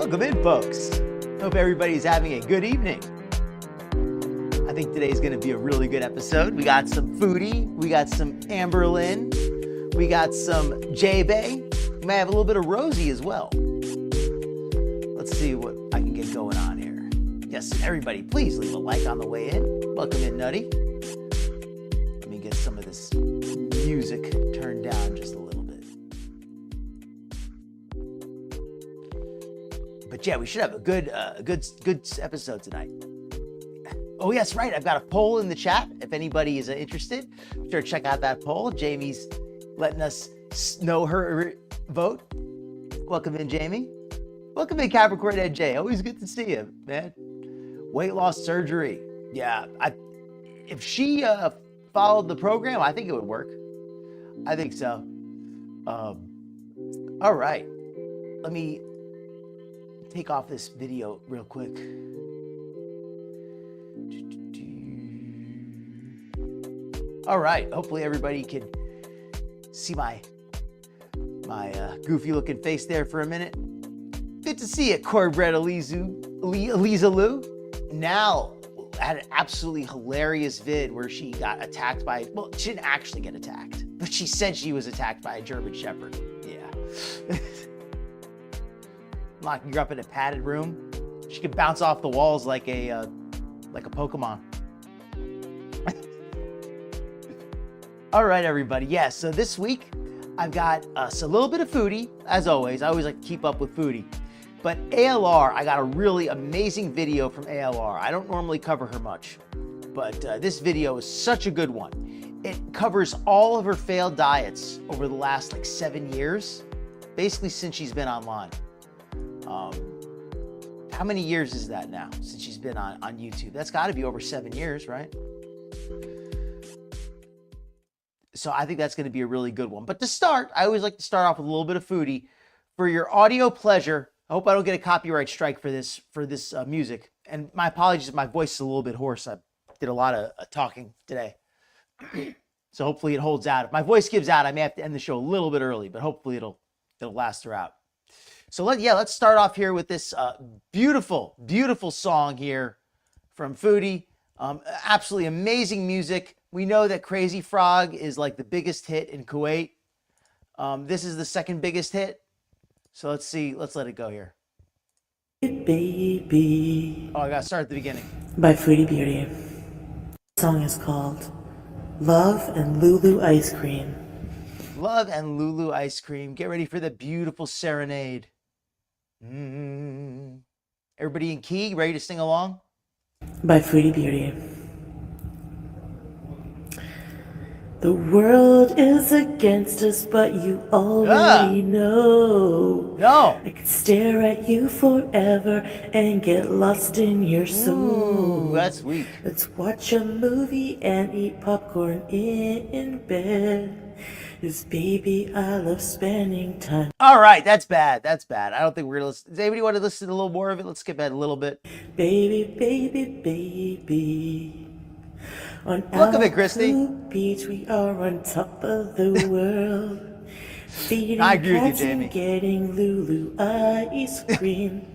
Welcome in, folks. Hope everybody's having a good evening. I think today's going to be a really good episode. We got some Foodie, we got some Lynn, we got some Jaebae. We might have a little bit of Rosee as well. Let's see what I can get going on here. Yes, everybody, please leave a like on the way in. Welcome in, Nutty. Let me get some of this music turned down just a little bit. But yeah, we should have a good episode tonight. Oh yes, right. I've got a poll in the chat. If anybody is interested, be sure to check out that poll. Jamie's letting us know her vote. Welcome in, Jamie. Welcome in, Capricorn Ed J. Always good to see you, man. Weight loss surgery. Yeah, if she followed the program, I think it would work. I think so. All right. Let me take off this video real quick. All right. Hopefully everybody can see my goofy looking face there for a minute. Good to see it, Cornbread Eliza Lou. Now had an absolutely hilarious vid where she got attacked by, well, she didn't actually get attacked, but she said she was attacked by a German Shepherd. Yeah. Locking her up in a padded room. She could bounce off the walls like a Pokemon. All right, everybody. Yeah, so this week I've got a little bit of Foodie, as always. I always like to keep up with Foodie. But ALR, I got a really amazing video from ALR. I don't normally cover her much, but this video is such a good one. It covers all of her failed diets over the last 7 years, basically since she's been online. How many years is that now since she's been on YouTube? That's got to be over 7 years, right? So I think that's going to be a really good one. But to start, I always like to start off with a little bit of Foodie for your audio pleasure. I hope I don't get a copyright strike for this music. And my apologies if my voice is a little bit hoarse. I did a lot of talking today. So hopefully it holds out. If my voice gives out, I may have to end the show a little bit early, but hopefully it'll last throughout. So let's start off here with this beautiful, beautiful song here from Foodie. Absolutely amazing music. We know that Crazy Frog is like the biggest hit in Kuwait. This is the second biggest hit. So let's see. Let's let it go here. Baby. Oh, I gotta start at the beginning. By Foodie Beauty. The song is called Love and Lulu Ice Cream. Love and Lulu Ice Cream. Get ready for the beautiful serenade. Everybody in key, ready to sing along? By Foodie Beauty. The world is against us, but you already know. No. I could stare at you forever and get lost in your soul. Ooh, that's weak. Let's watch a movie and eat popcorn in bed. 'Cause baby, I love spending time. All right, that's bad. That's bad. I don't think we're gonna listen. Does anybody want to listen to a little more of it? Let's skip ahead a little bit. Baby, baby, baby. On Welcome in, Christy. Beach, we are on top of the world. Feeding I agree with you, cats Jamie. and getting Lulu ice cream.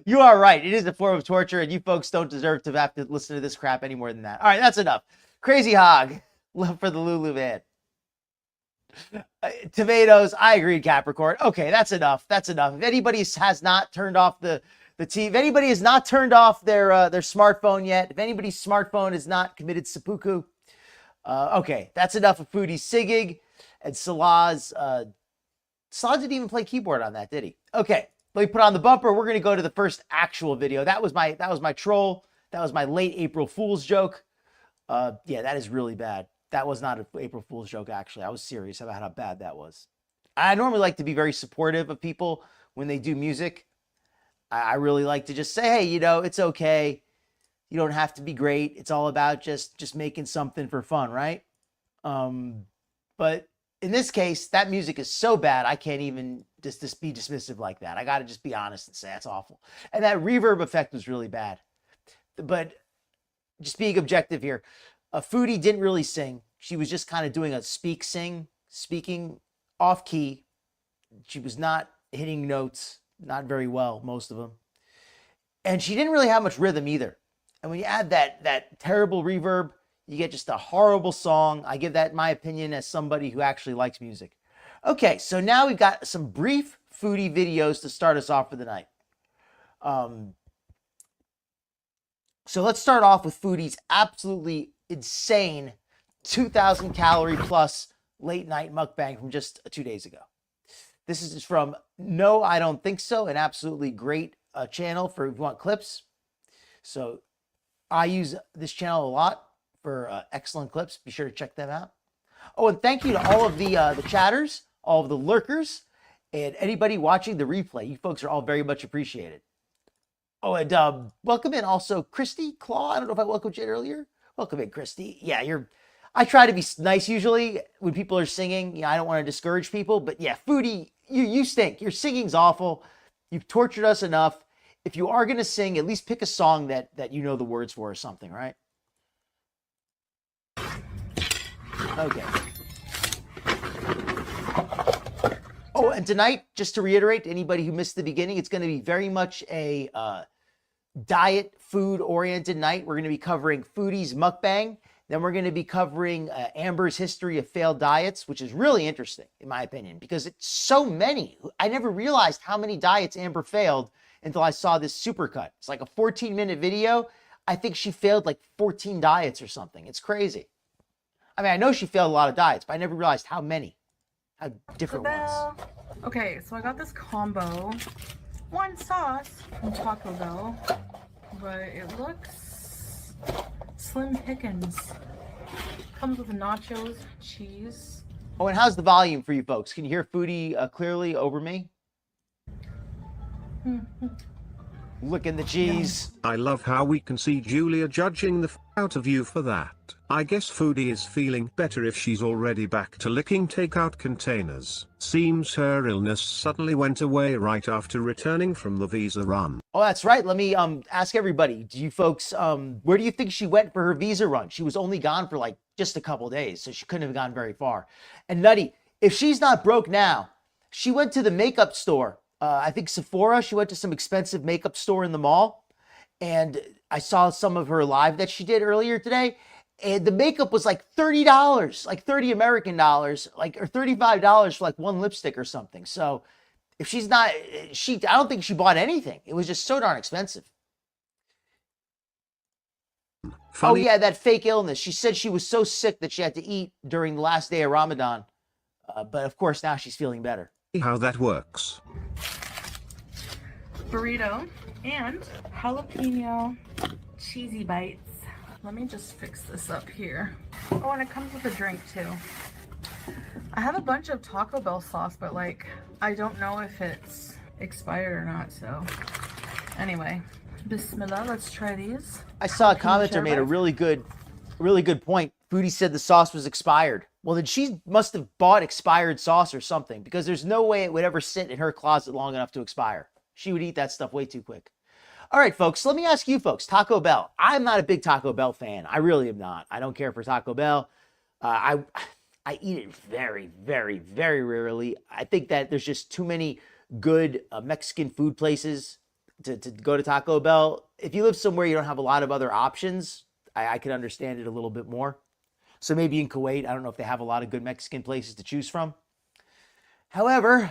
You are right. It is a form of torture, and you folks don't deserve to have to listen to this crap any more than that. All right, that's enough. Crazy Hog, love for the Lulu man. Tomatoes, I agreed, Capricorn. Okay, that's enough. That's enough. If anybody has not turned off the TV, if anybody has not turned off their smartphone yet, if anybody's smartphone is not committed seppuku, okay, that's enough of Foodie Sigig and Salah's. Salah didn't even play keyboard on that, did he? Okay, let me put on the bumper. We're gonna go to the first actual video. That was my troll. That was my late April Fool's joke. Yeah, that is really bad. That was not an April Fool's joke, actually. I was serious about how bad that was. I normally like to be very supportive of people when they do music. I really like to just say, hey, it's okay. You don't have to be great. It's all about just making something for fun, right? But in this case, that music is so bad, I can't even just be dismissive like that. I got to just be honest and say that's awful. And that reverb effect was really bad. But just being objective here, Foodie didn't really sing. She was just kind of doing a speaking off key. She was not hitting notes. not very well, most of them. And she didn't really have much rhythm either. And when you add that terrible reverb, you get just a horrible song. I give that my opinion as somebody who actually likes music. Okay, so now we've got some brief foodie videos to start us off for the night. So let's start off with Foodie's absolutely insane 2,000 calorie plus late night mukbang from just 2 days ago. This is from No, I Don't Think So, an absolutely great channel for if you want clips. So I use this channel a lot for excellent clips. Be sure to check them out. Oh, and thank you to all of the chatters, all of the lurkers, and anybody watching the replay. You folks are all very much appreciated. Oh, and welcome in also Christy Claw. I don't know if I welcomed you earlier. Welcome in, Christy. Yeah, I try to be nice usually when people are singing. You know, I don't want to discourage people, but yeah, Foodie, you stink. Your singing's awful. You've tortured us enough. If you are going to sing, at least pick a song that you know the words for or something, right? Okay. Oh, and tonight, just to reiterate to anybody who missed the beginning, it's going to be very much a diet, food-oriented night. We're going to be covering Foodie's mukbang. Then we're going to be covering Amber's history of failed diets, which is really interesting, in my opinion, because it's so many. I never realized how many diets Amber failed until I saw this supercut. It's like a 14-minute video. I think she failed like 14 diets or something. It's crazy. I mean, I know she failed a lot of diets, but I never realized how many, how different ones. Okay, so I got this combo, one sauce from Taco Bell, but it looks slim pickings. Comes with nachos, cheese. Oh, and how's the volume for you folks? Can you hear Foodie clearly over me? Look in the cheese. I love how we can see Julia judging the out of you for that. I guess Foodie is feeling better if she's already back to licking takeout containers. Seems her illness suddenly went away right after returning from the visa run. Oh, that's right. Let me ask everybody. Do you folks, where do you think she went for her visa run? She was only gone for like just a couple days, so she couldn't have gone very far. And Nutty, if she's not broke now, she went to the makeup store. I think Sephora. She went to some expensive makeup store in the mall. And I saw some of her live that she did earlier today. And the makeup was like $30, like 30 American dollars, like, or $35 for like one lipstick or something. So if she's not, I don't think she bought anything. It was just so darn expensive. Funny. Oh yeah, that fake illness. She said she was so sick that she had to eat during the last day of Ramadan. But of course now she's feeling better. How that works. Burrito and jalapeno cheesy bites. Let me just fix this up here. Oh, and it comes with a drink too. I have a bunch of Taco Bell sauce, but like, I don't know if it's expired or not, so. Anyway, bismillah, let's try these. I saw a commenter made a really good point. Foodie said the sauce was expired. Well, then she must have bought expired sauce or something, because there's no way it would ever sit in her closet long enough to expire. She would eat that stuff way too quick. All right, folks, let me ask you folks, Taco Bell. I'm not a big Taco Bell fan. I really am not. I don't care for Taco Bell. I eat it very, very, very rarely. I think that there's just too many good Mexican food places to go to Taco Bell. If you live somewhere you don't have a lot of other options, I can understand it a little bit more. So maybe in Kuwait, I don't know if they have a lot of good Mexican places to choose from. However,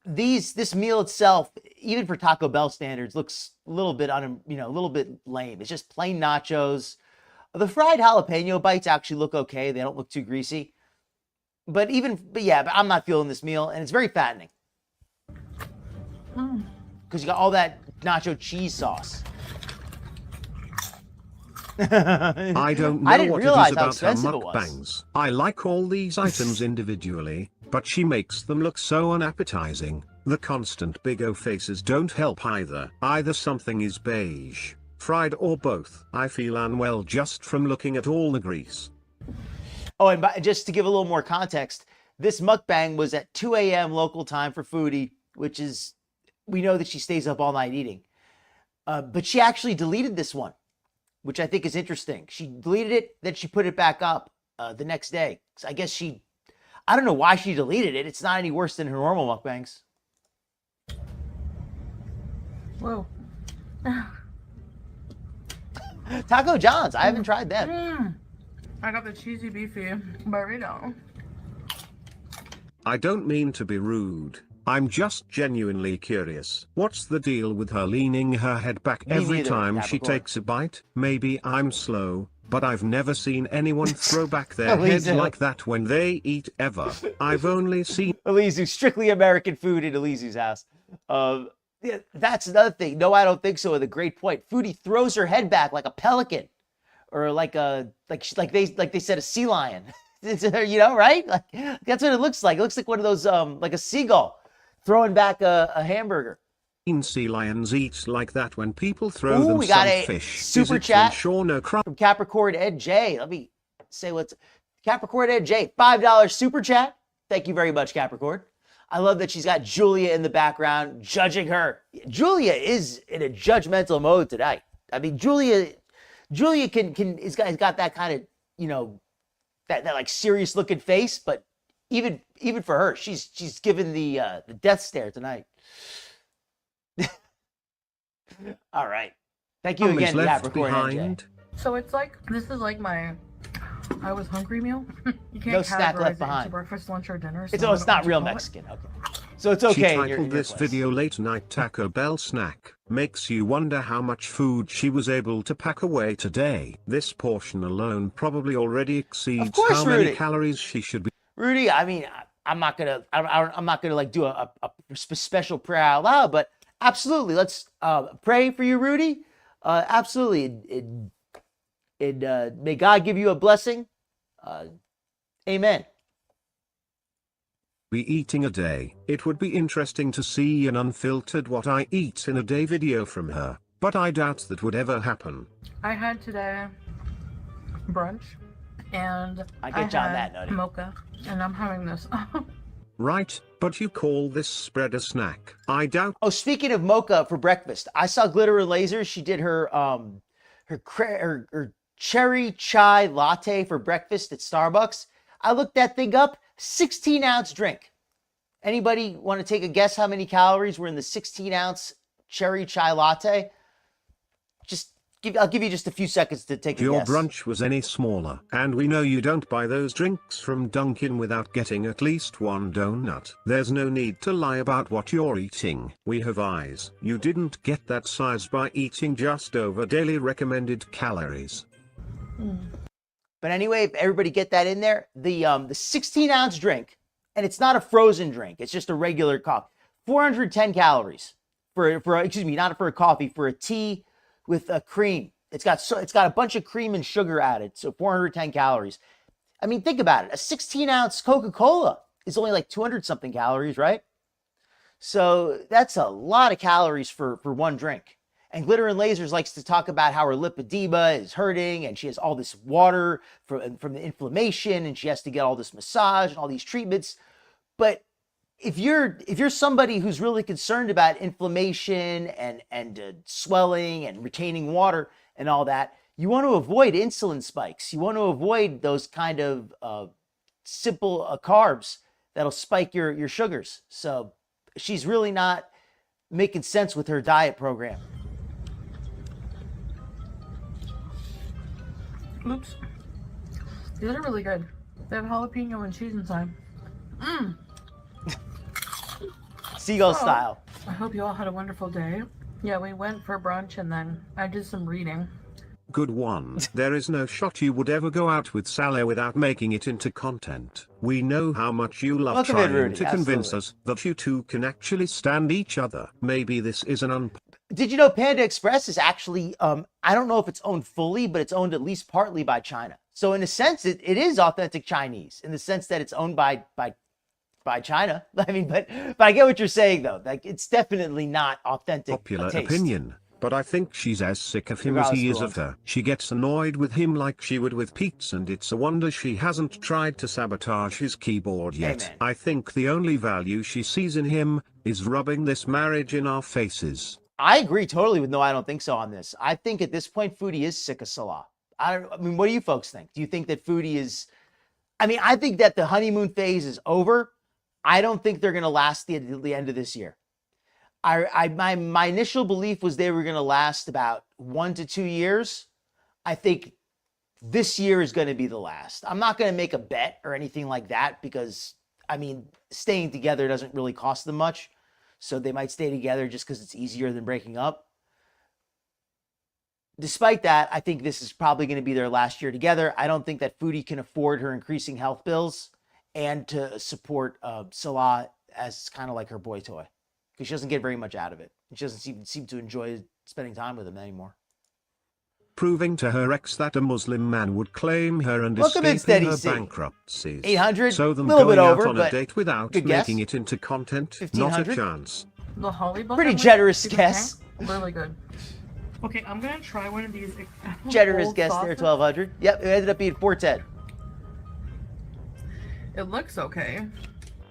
this meal itself, even for Taco Bell standards, looks a little bit a little bit lame. It's just plain nachos. The fried jalapeno bites actually look okay. They don't look too greasy. But I'm not feeling this meal, and it's very fattening. Because you got all that nacho cheese sauce. I don't know I didn't what it realize is how about her expensive it was. mukbangs. I like all these items individually, but she makes them look so unappetizing. The constant big O faces don't help either. Either something is beige, fried, or both. I feel unwell just from looking at all the grease. Oh, and just to give a little more context, this mukbang was at 2 a.m. local time for Foodie, which is, we know that she stays up all night eating. But she actually deleted this one, which I think is interesting. She deleted it, then she put it back up the next day. So I guess I don't know why she deleted it. It's not any worse than her normal mukbangs. Whoa. Taco John's. I haven't tried them. I got the cheesy beefy burrito. I don't mean to be rude. I'm just genuinely curious. What's the deal with her leaning her head back every neither, time she Capricorn. takes a bite? Maybe I'm slow, but I've never seen anyone throw back their Elise, head like that when they eat ever. I've only seen Elizu, strictly American food in Elizu's house. Yeah, that's another thing. No, I don't think so. With a great point. Foodie throws her head back like a pelican, or like they said a sea lion. You know, right? Like that's what it looks like. It looks like one of those like a seagull throwing back a hamburger. sea lions eat like that when people throw Ooh, them we got some a fish. super Is it chat. Sure, no crap. From Capricorn Ed J. Let me say what's Capricorn Ed J. $5 super chat. Thank you very much, Capricorn. I love that she's got Julia in the background judging her. Julia is in a judgmental mode tonight. I mean, Julia has got that kind of, you know, that like serious looking face, but even for her, she's given the death stare tonight. All right. Thank you again, left Capricorn Ed J. behind. So it's like, this is like my I was hungry meal. You can't No snack categorize left it into behind. breakfast, lunch, or dinner. It's so I it's don't not know what real to call it. Mexican. Okay. So it's She okay. in titled your this place. video Late Night Taco Bell Snack. Makes you wonder how much food she was able to pack away today. This portion alone probably already exceeds course, how many Rudy. calories she should be. Rudy, I mean, I'm not gonna like do a special prayer out loud, but absolutely, let's pray for you, Rudy. Absolutely, may God give you a blessing. Amen. Be eating a day. It would be interesting to see an unfiltered what I eat in a day video from her, but I doubt that would ever happen. I had today brunch, and I get you on that, had Nutty. mocha, and I'm having this. Right, but you call this spread a snack. I doubt. Oh, speaking of mocha for breakfast, I saw Glitter and Lasers. She did her cherry chai latte for breakfast at Starbucks. I looked that thing up. 16-ounce drink. Anybody want to take a guess how many calories were in the 16-ounce cherry chai latte? I'll give you just a few seconds to take a Your guess. brunch was any smaller, and we know you don't buy those drinks from Dunkin' without getting at least one donut. There's no need to lie about what you're eating. We have eyes. You didn't get that size by eating just over daily recommended calories. But anyway, everybody get that in there. The 16-ounce drink, and it's not a frozen drink. It's just a regular coffee. 410 calories not for a coffee, for a tea with a cream. It's got a bunch of cream and sugar added, so 410 calories. I mean, think about it. A 16-ounce Coca-Cola is only like 200 something calories, right? So that's a lot of calories for one drink. And Glitter and Lasers likes to talk about how her lipedema is hurting, and she has all this water from the inflammation, and she has to get all this massage and all these treatments. But if you're somebody who's really concerned about inflammation and swelling and retaining water and all that, you want to avoid insulin spikes. You want to avoid those kind of simple carbs that'll spike your sugars. So she's really not making sense with her diet program. Oops. These are really good. They have jalapeno and cheese inside. Seagull style. I hope you all had a wonderful day. Yeah, we went for brunch and then I did some reading. Good one. There is no shot you would ever go out with Sally without making it into content. We know how much you love Welcome in, trying Rudy. to convince Absolutely. us that you two can actually stand each other. Maybe this is an Did you know Panda Express is actually, I don't know if it's owned fully, but it's owned at least partly by China. So in a sense, it is authentic Chinese in the sense that it's owned by China. I mean, but I get what you're saying though. Like it's definitely not authentic. popular taste. opinion. But I think she's as sick of him as he is of her. She gets annoyed with him like she would with Pete's, and it's a wonder she hasn't tried to sabotage his keyboard yet. Amen. I think the only value she sees in him is rubbing this marriage in our faces. I agree totally with no, I don't think so on this. I think at this point, Foodie is sick of Salah. I mean, what do you folks think? Do you think that Foodie is I mean, I think that the honeymoon phase is over. I don't think they're going to last the end of this year. My initial belief was they were going to last about 1 to 2 years. I think this year is going to be the last. I'm not going to make a bet or anything like that because, I mean, staying together doesn't really cost them much. So they might stay together just because it's easier than breaking up. Despite that, I think this is probably going to be their last year together. I don't think that Foodie can afford her increasing health bills and to support Salah as kind of like her boy toy because she doesn't get very much out of it. She doesn't seem to enjoy spending time with him anymore. Proving to her ex that a Muslim man would claim her and Welcome in, escaping her Steady C. bankruptcies. 800, So them little going bit out over, on but a date without good guess. making it into content, not a 1500. chance. The Holly book. Pretty I'm with, generous super guess. tank, really good. Okay, I'm gonna try one of these. Generous old guess there, sauces. 1200. Yep, it ended up being 410. It looks okay.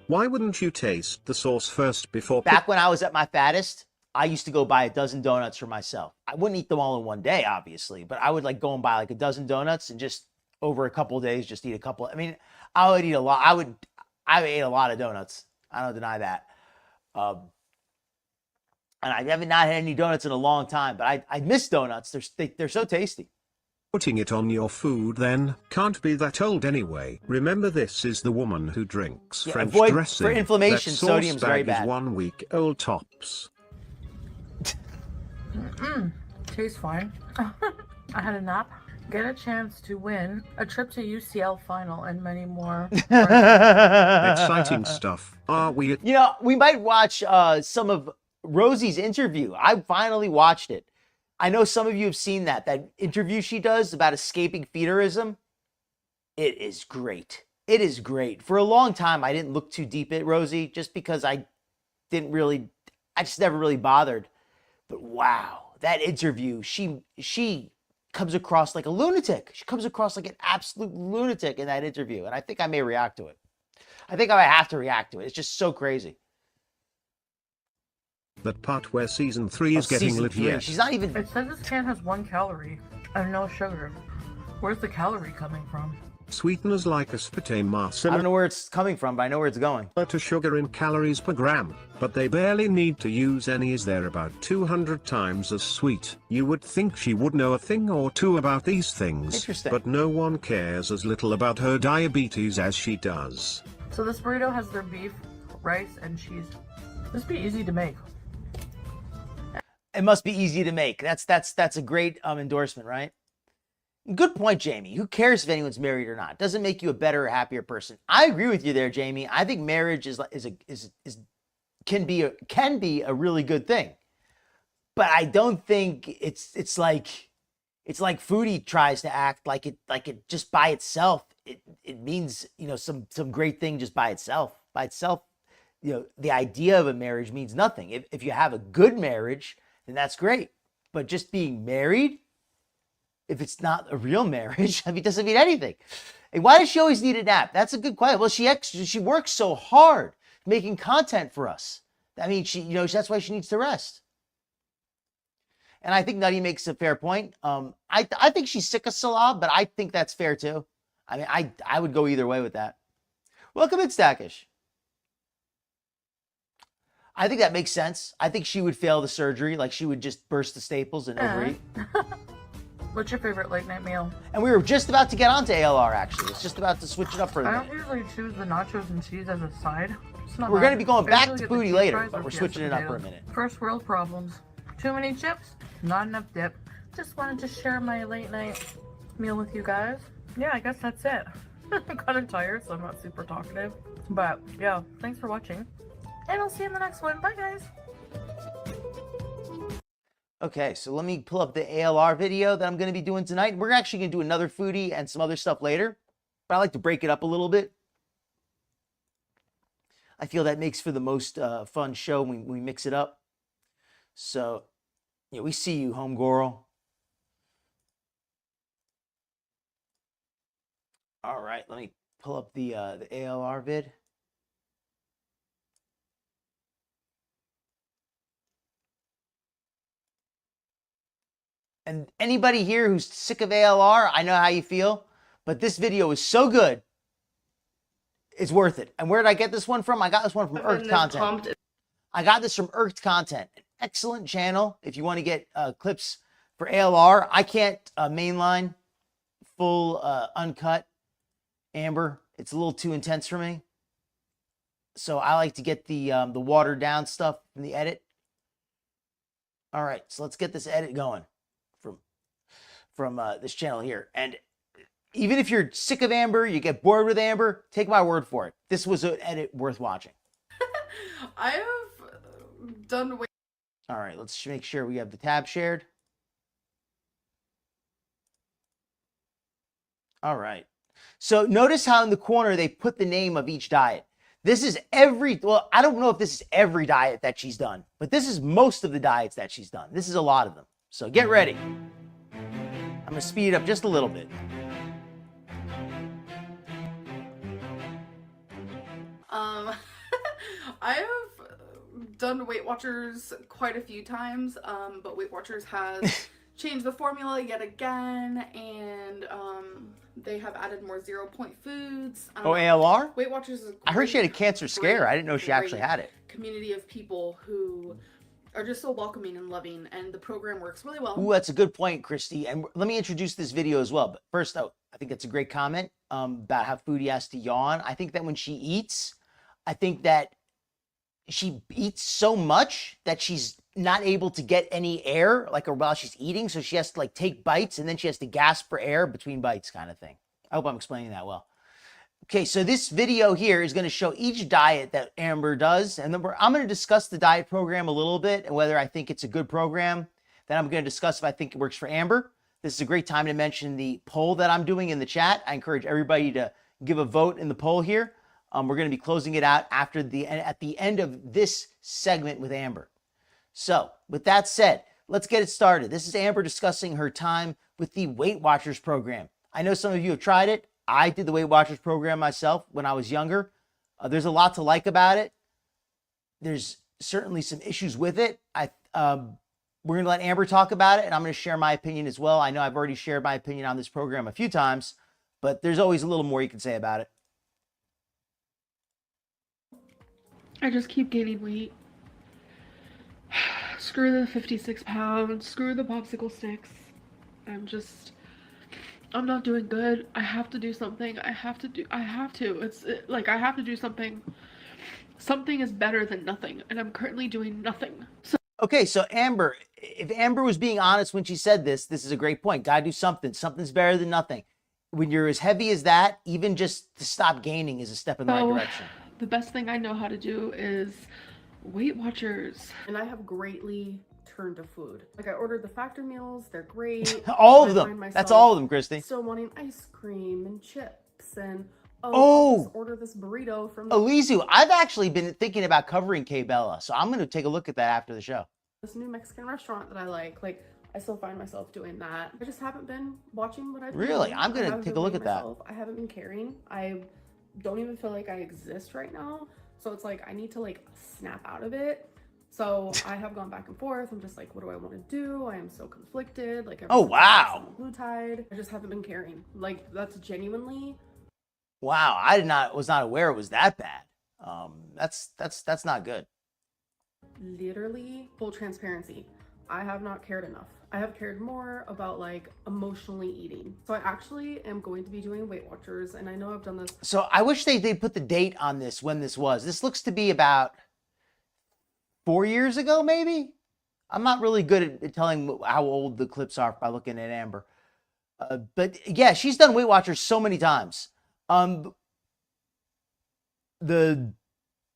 Why wouldn't you taste the sauce first before Back when I was at my fattest, I used to go buy a dozen donuts for myself. I wouldn't eat them all in one day, obviously, but I would like go and buy like a dozen donuts and just over a couple of days, just eat a couple. I mean, I would eat a lot. I ate a lot of donuts. I don't deny that. And I haven't not had any donuts in a long time, but I miss donuts. They're so tasty. putting it on your food then? Can't be that old anyway. Remember, this is the woman who drinks Yeah, French avoid- dressing. for inflammation, That sauce sodium's very bag is bad. 1 week old tops. Tastes fine. I had a nap. Get a chance to win a trip to UCL final and many more. Exciting stuff. Are we at You know, we might watch some of Rosie's interview. I finally watched it. I know some of you have seen that interview she does about escaping feederism. It is great. It is great. For a long time, I didn't look too deep at Rosie just because I just never really bothered. But wow, that interview, she comes across like a lunatic. She comes across like an absolute lunatic in that interview. And I think I may react to it. I think I might have to react to it. It's just so crazy. that part where season 3 is getting Season lit 3. yet? She's not even. It says this can has 1 calorie and no sugar. Where's the calorie coming from? Sweeteners like aspartame are I don't similar know where it's coming from, but I know where it's going. to sugar in calories per gram, but they barely need to use any as they're about 200 times as sweet. You would think she would know a thing or two about these things, Interesting. but no one cares as little about her diabetes as she does. So this burrito has their beef, rice, and cheese. This would be easy to make. It must be easy to make. That's a great endorsement, right? Good point, Jamie. Who cares if anyone's married or not? Doesn't make you a better or happier person. I agree with you there, Jamie. I think marriage can be a really good thing, but I don't think it's like Foodie tries to act like it just by itself. It means, you know, some great thing just by itself. By itself, you know, the idea of a marriage means nothing. If you have a good marriage, then that's great. But just being married, if it's not a real marriage, I mean, it doesn't mean anything. And why does she always need a nap? That's a good question. Well, she works so hard making content for us. I mean, that's why she needs to rest. And I think Nutty makes a fair point. I think she's sick of Salah, but I think that's fair too. I mean, I would go either way with that. Welcome in, Stackish. I think that makes sense. I think she would fail the surgery. Like, she would just burst the staples and overeat. What's your favorite late night meal? And we were just about to get onto ALR, actually. It's just about to switch it up for a I minute. don't usually choose the nachos and cheese as a side. It's not We're bad. going to be going I back usually to get the Foodie cheese later, fries but or we're fiesta switching it up for a potatoes. minute. First world problems. Too many chips, not enough dip. Just wanted to share my late night meal with you guys. Yeah, I guess that's it. I'm kind of tired, so I'm not super talkative. But yeah, thanks for watching. And I'll see you in the next one. Bye, guys. Okay, so let me pull up the ALR video that I'm going to be doing tonight. We're actually going to do another Foodie and some other stuff later, but I like to break it up a little bit. I feel that makes for the most fun show when we mix it up. So, yeah, we see you, homegirl. All right, let me pull up the ALR vid. And anybody here who's sick of ALR, I know how you feel, but this video is so good, It's worth it. And where did I get this one from? I got this one from Earthed Content. I got this from Earthed Content, an excellent channel if you want to get clips for ALR. I can't mainline full uncut amber. It's a little too intense for me. So I like to get the watered down stuff from the edit. All right, so let's get this edit going from this channel here. And even if you're sick of amber, you get bored with amber, take my word for it. This was an edit worth watching. I have done way. All right, let's make sure we have the tab shared. All right. So notice how in the corner they put the name of each diet. This is well, I don't know if this is every diet that she's done, but this is most of the diets that she's done. This is a lot of them. So get ready. I'm going to speed it up just a little bit. I have done Weight Watchers quite a few times, but Weight Watchers has changed the formula yet again, and they have added more 0-point foods. Oh, ALR? Weight Watchers is I heard she had a cancer scare. I didn't know she actually had it. Community of people who are just so welcoming and loving, and the program works really well. Ooh, that's a good point, Christy. And let me introduce this video as well. But first, I think that's a great comment about how Foodie has to yawn. I think that when she eats, I think that she eats so much that she's not able to get any air while she's eating. So she has to take bites and then she has to gasp for air between bites kind of thing. I hope I'm explaining that well. Okay, so this video here is going to show each diet that Amber does. And then I'm going to discuss the diet program a little bit and whether I think it's a good program. Then I'm going to discuss if I think it works for Amber. This is a great time to mention the poll that I'm doing in the chat. I encourage everybody to give a vote in the poll here. We're going to be closing it out at the end of this segment with Amber. So with that said, let's get it started. This is Amber discussing her time with the Weight Watchers program. I know some of you have tried it. I did the Weight Watchers program myself when I was younger. There's a lot to like about it. There's certainly some issues with it. We're going to let Amber talk about it, and I'm going to share my opinion as well. I know I've already shared my opinion on this program a few times, but there's always a little more you can say about it. I just keep gaining weight. Screw the 56 pounds. Screw the popsicle sticks. I'm not doing good. I have to do something. I have to. I have to do something. Something is better than nothing. And I'm currently doing nothing. Okay, so Amber, if Amber was being honest when she said this is a great point. Gotta do something. Something's better than nothing. When you're as heavy as that, even just to stop gaining is a step in the right direction. The best thing I know how to do is Weight Watchers. And I have greatly turned to food. I ordered the factor meals. They're great. All of them. That's all of them, Christy. Still wanting ice cream and chips and I'll just order this burrito from Elizu, I've actually been thinking about covering K-Bella, so I'm going to take a look at that after the show. This new Mexican restaurant that I like I still find myself doing that. I just haven't been watching what I've been Really? doing. I'm going to take a look at that. I haven't been caring. I don't even feel like I exist right now. So it's I need to snap out of it. So I have gone back and forth. I'm just what do I want to do? I am so conflicted. Oh, wow. Blue tide. I just haven't been caring. That's genuinely. Wow. Was not aware it was that bad. That's not good. Literally full transparency. I have not cared enough. I have cared more about emotionally eating. So I actually am going to be doing Weight Watchers, and I know I've done this. So I wish they put the date on this, when this was. This looks to be about 4 years ago, maybe? I'm not really good at telling how old the clips are by looking at Amber. But yeah, she's done Weight Watchers so many times. The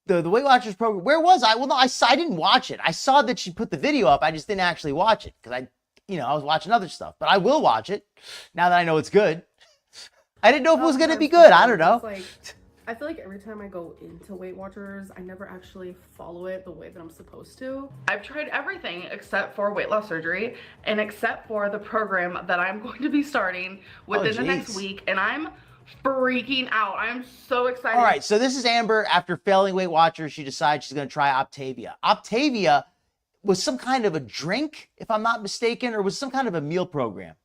Weight Watchers program, where was I? Well, no, I didn't watch it. I saw that she put the video up. I just didn't actually watch it because I was watching other stuff. But I will watch it now that I know it's good. I didn't know if it was going to be good. I don't know. I feel like every time I go into Weight Watchers, I never actually follow it the way that I'm supposed to. I've tried everything except for weight loss surgery and except for the program that I'm going to be starting within the next week. And I'm freaking out. I'm so excited. All right, so this is Amber. After failing Weight Watchers, she decides she's going to try Optavia. Optavia was some kind of a drink, if I'm not mistaken, or was some kind of a meal program.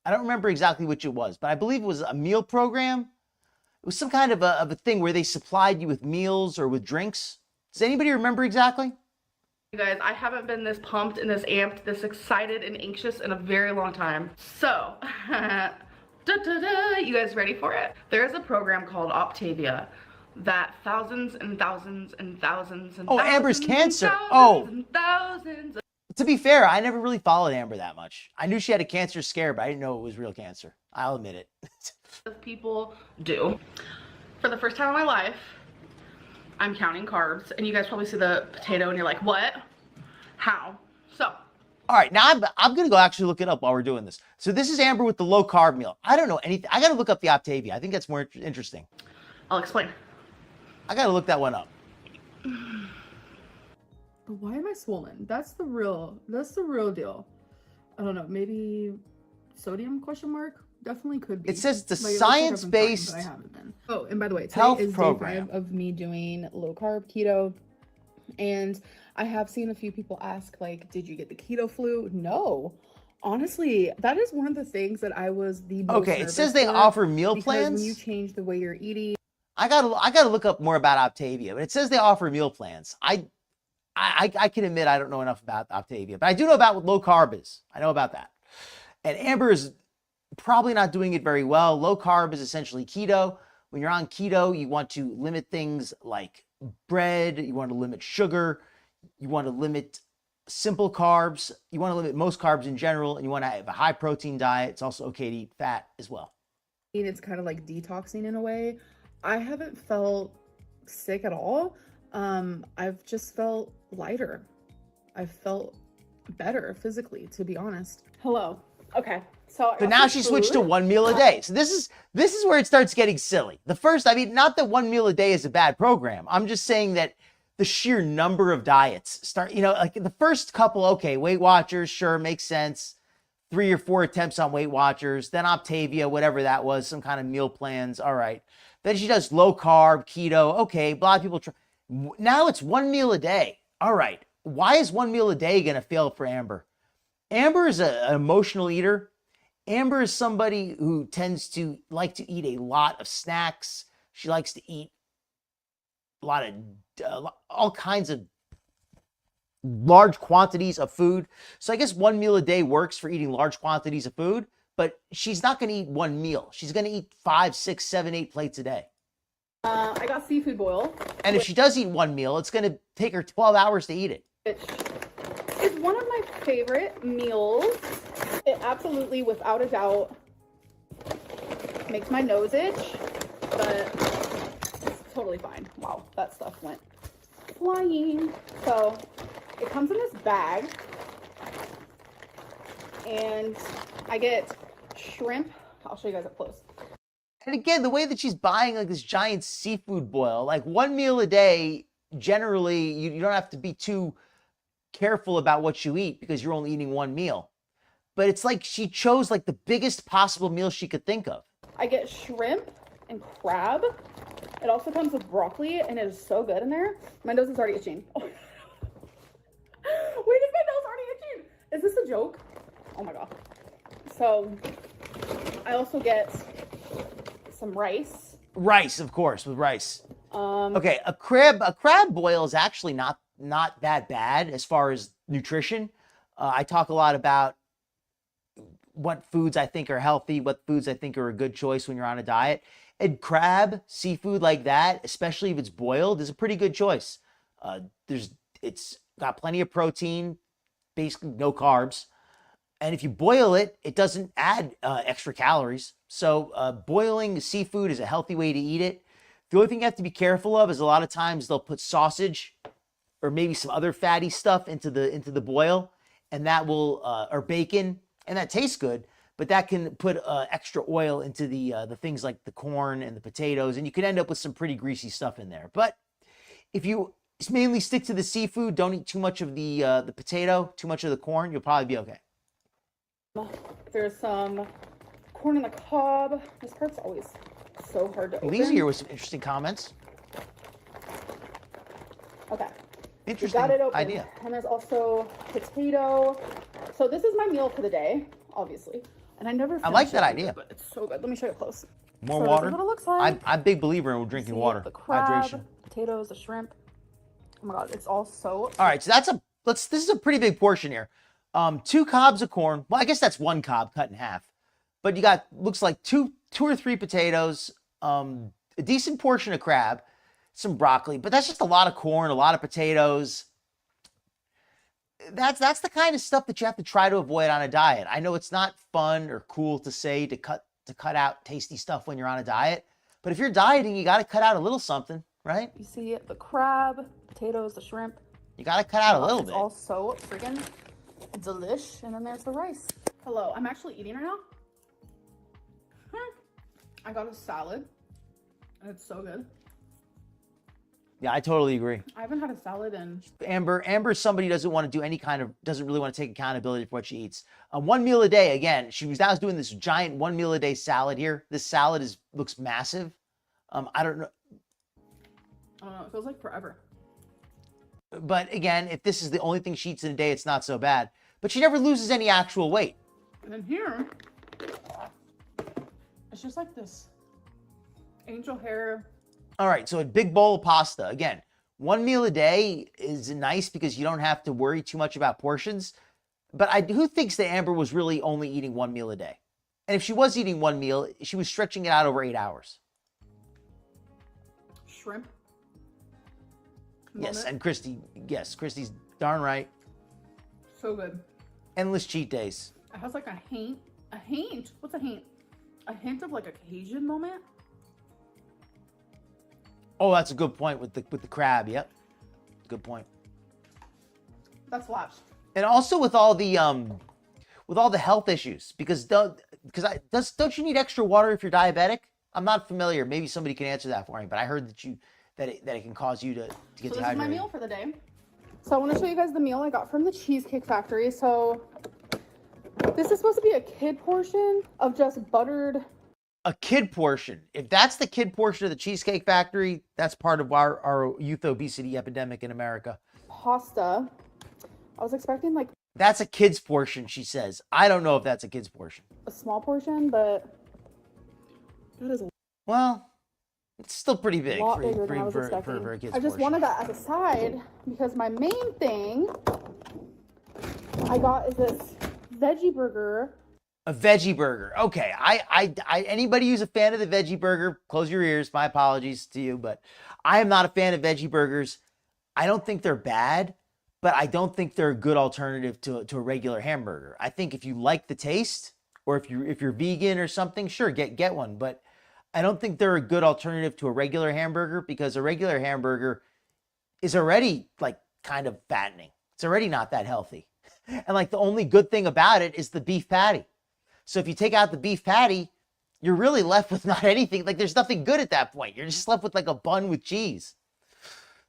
I don't remember exactly which it was, but I believe it was a meal program. It was some kind of a thing where they supplied you with meals or with drinks. Does anybody remember exactly? You guys, I haven't been this pumped and this amped, this excited and anxious in a very long time. So, you guys ready for it? There is a program called Optavia that thousands and thousands and thousands and thousands Amber's cancer. and thousands of To be fair, I never really followed Amber that much. I knew she had a cancer scare, but I didn't know it was real cancer. I'll admit it. people do. For the first time in my life, I'm counting carbs, and you guys probably see the potato and you're like, what? How? So. All right, now I'm going to go actually look it up while we're doing this. So this is Amber with the low carb meal. I don't know anything. I got to look up the Optavia. I think that's more interesting. I'll explain. I got to look that one up. Why am I swollen? That's the real deal. I don't know, maybe sodium question mark? Definitely could be. It says it's a Like, it looks like I've been science-based fine, but I haven't been. Oh, and by the way, today health is program. day 5 of me doing low carb keto. And I have seen a few people ask, like, did you get the keto flu? No. Honestly, that is one of the things that I was the most Okay, it nervous says they for, offer meal because plans. when you change the way you're eating. I gotta look up more about Optavia, but it says they offer meal plans. I can admit I don't know enough about Optavia, but I do know about what low carb is. I know about that. And Amber is probably not doing it very well. Low carb is essentially keto. When you're on keto, you want to limit things like bread, you want to limit sugar, you want to limit simple carbs, you want to limit most carbs in general, and you want to have a high protein diet. It's also okay to eat fat as well. It's kind of like detoxing in a way. I haven't felt sick at all. I've just felt lighter. I've felt better physically, to be honest. Hello. Okay. So now she switched to 1 meal a day. So this is where it starts getting silly. Not that 1 meal a day is a bad program. I'm just saying that the sheer number of diets start, like the first couple, okay, Weight Watchers, sure, makes sense. 3 or 4 attempts on Weight Watchers, then Optavia, whatever that was, some kind of meal plans. All right. Then she does low carb, keto. Okay. A lot of people try. Now it's 1 meal a day. All right. Why is 1 meal a day going to fail for Amber? Amber is an emotional eater. Amber is somebody who tends to like to eat a lot of snacks. She likes to eat a lot of all kinds of large quantities of food. So I guess 1 meal a day works for eating large quantities of food, but she's not going to eat 1 meal. She's going to eat 5, 6, 7, 8 plates a day. I got seafood boil. And if she does eat 1 meal, it's going to take her 12 hours to eat it. Which is one of my favorite meals. It absolutely, without a doubt, makes my nose itch, but it's totally fine. Wow, that stuff went flying. So it comes in this bag, and I get shrimp. I'll show you guys up close. And again, the way that she's buying like this giant seafood boil, like 1 meal a day, generally you don't have to be too careful about what you eat because you're only eating 1 meal. But it's like she chose like the biggest possible meal she could think of. I get shrimp and crab. It also comes with broccoli, and it is so good in there. My nose is already itching. Oh. Wait, is my nose already itching? Is this a joke? Oh my god. So I also get some rice. Rice, of course, with rice. Um, Okay, a crab boil is actually not that bad as far as nutrition. I talk a lot about what foods I think are healthy, what foods I think are a good choice when you're on a diet. And crab, seafood like that, especially if it's boiled, is a pretty good choice. It's got plenty of protein, basically no carbs. And if you boil it, it doesn't add extra calories. So boiling seafood is a healthy way to eat it. The only thing you have to be careful of is a lot of times they'll put sausage or maybe some other fatty stuff into the boil, and that will or bacon, and that tastes good, but that can put extra oil into the things like the corn and the potatoes, and you can end up with some pretty greasy stuff in there. But if you mainly stick to the seafood, don't eat too much of the potato, too much of the corn, you'll probably be okay. There's some corn on the cob. This part's always so hard to open. Lisa here with some interesting comments. Okay. Interesting Got it open. idea. And there's also potato. So this is my meal for the day, obviously. And I never I like finish that it, idea. but it's so good. Let me show you close. More So water. This is what it looks like. I'm a big believer in drinking See water. The crab, Hydration. potatoes, the shrimp. Oh my god, it's all so. All right, so this is a pretty big portion here. 2 cobs of corn. Well, I guess that's 1 cob cut in half. But you got, looks like two or three potatoes, a decent portion of crab, some broccoli, but that's just a lot of corn, a lot of potatoes. That's the kind of stuff that you have to try to avoid on a diet. I know it's not fun or cool to say to cut out tasty stuff when you're on a diet, but if you're dieting, you got to cut out a little something, right? You see it, the crab, potatoes, the shrimp. You got to cut out a little It's bit. all so freaking delish. And then there's the rice. Hello, I'm actually eating right now. I got a salad. And it's so good. Yeah, I totally agree. I haven't had a salad in. Amber's somebody who doesn't want to do doesn't really want to take accountability for what she eats. 1 meal a day, again, she was now doing this giant 1 meal a day salad here. This salad looks massive. I don't know. I don't know, it feels like forever. But again, if this is the only thing she eats in a day, it's not so bad. But she never loses any actual weight. And then here, it's just like this angel hair. All right, so a big bowl of pasta. Again, 1 meal a day is nice because you don't have to worry too much about portions. But who thinks that Amber was really only eating 1 meal a day? And if she was eating 1 meal, she was stretching it out over 8 hours. Shrimp. Yes, and Christy's darn right. So good. Endless cheat days. It has like a hint. What's a hint? A hint of like a Cajun moment. Oh, that's a good point with the crab. Yep, good point. That slaps. And also with all the health issues, because don't you need extra water if you're diabetic? I'm not familiar. Maybe somebody can answer that for me. But I heard that it can cause you to get So this dehydrated. is my meal for the day. So I want to show you guys the meal I got from the Cheesecake Factory. So this is supposed to be a kid portion of just buttered. A kid portion. If that's the kid portion of the Cheesecake Factory, that's part of our youth obesity epidemic in America. Pasta. I was expecting like That's a kid's portion, she says. I don't know if that's a kid's portion. a small portion, but that is a Well, it's still pretty big lot bigger than I was for expecting. a kid's I just portion. wanted that as a side because my main thing I got is this veggie burger. A veggie burger. Okay. I anybody who's a fan of the veggie burger, close your ears. My apologies to you, but I am not a fan of veggie burgers. I don't think they're bad, but I don't think they're a good alternative to a regular hamburger. I think if you like the taste, or if you're vegan or something, sure, get one. But I don't think they're a good alternative to a regular hamburger because a regular hamburger is already like kind of fattening. It's already not that healthy. And like the only good thing about it is the beef patty. So if you take out the beef patty, you're really left with not anything. Like there's nothing good at that point. You're just left with like a bun with cheese.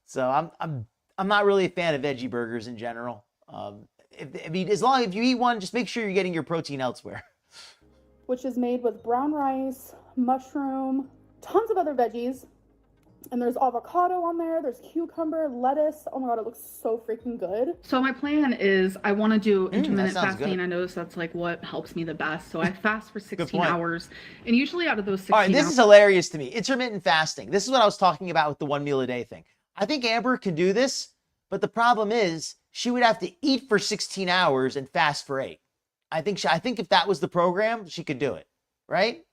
So I'm not really a fan of veggie burgers in general. As long as you eat one, just make sure you're getting your protein elsewhere. Which is made with brown rice, mushroom, tons of other veggies. And there's avocado on there. There's cucumber, lettuce. Oh my god, it looks so freaking good. So my plan is I want to do intermittent sounds fasting. good. I notice that's like what helps me the best. So I fast for 16 point. hours. And usually out of those 16 All right, this hours, is hilarious to me. Intermittent fasting. This is what I was talking about with the 1 meal a day thing. I think Amber can do this, but the problem is she would have to eat for 16 hours and fast for 8. I think if that was the program, she could do it, right?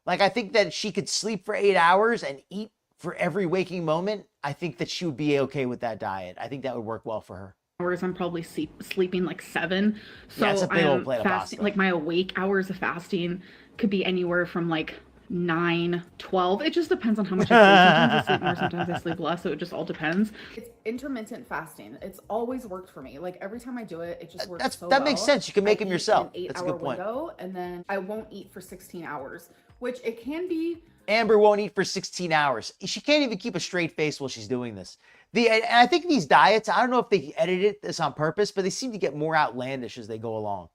Like I think that she could sleep for 8 hours and eat for every waking moment. I think that she would be okay with that diet. I think that would work well for her. hours, I'm probably sleeping like 7. So Yeah, it's a big old I'm plate of fasting, pasta. like my awake hours of fasting could be anywhere from like 9, 12. It just depends on how much I sleep. Sometimes I sleep more, sometimes I sleep less. So it just all depends. It's intermittent fasting. It's always worked for me. Like every time I do it, it just works That's- so that well. makes sense. You can make I them eat yourself. in an That's a 8-hour good point. window, and then I won't eat for 16 hours, which it can be. Amber won't eat for 16 hours. She can't even keep a straight face while she's doing this. And I think these diets, I don't know if they edited this on purpose, but they seem to get more outlandish as they go along.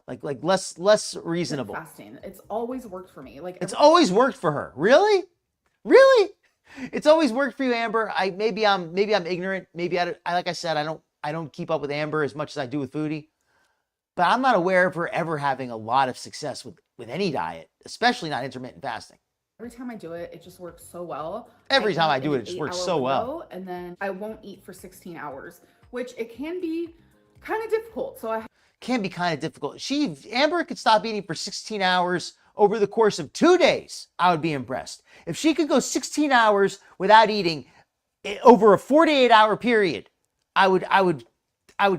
Like less reasonable. Fasting. It's always worked for me. Like It's always worked for her. Really? Really? It's always worked for you, Amber. Maybe I'm ignorant. Maybe like I said, I don't keep up with Amber as much as I do with Foodie. But I'm not aware of her ever having a lot of success with with any diet, especially not intermittent fasting. Every time I do it, it just works so well. Every time I eat do in it, it an just works 8-hour so well. window, and then I won't eat for 16 hours, which it can be kind of difficult. So I Can be kind of difficult. Amber could stop eating for 16 hours over the course of 2 days. I would be impressed. If she could go 16 hours without eating over a 48-hour period, I would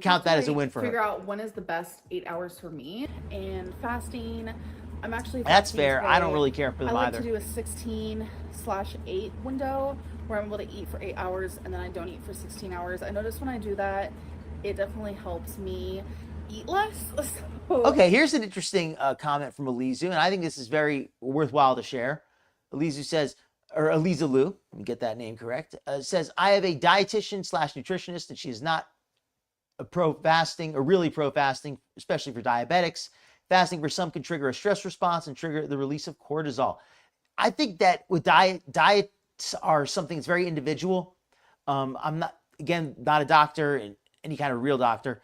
count that as a win for figure her. out when is the best 8 hours for me. And fasting, I'm actually That's fasting fair. I don't today. really care for them I like either. to do a 16/8 window where I'm able to eat for 8 hours and then I don't eat for 16 hours. I notice when I do that, it definitely helps me eat less. Okay, here's an interesting comment from Elizu, and I think this is very worthwhile to share. Elizu says, or Eliza Lou, let me get that name correct, says, I have a dietitian / nutritionist, and she is not a pro-fasting, or really pro-fasting, especially for diabetics. Fasting for some can trigger a stress response and trigger the release of cortisol. I think that with diets are something that's very individual. I'm not, again, not a doctor and any kind of real doctor,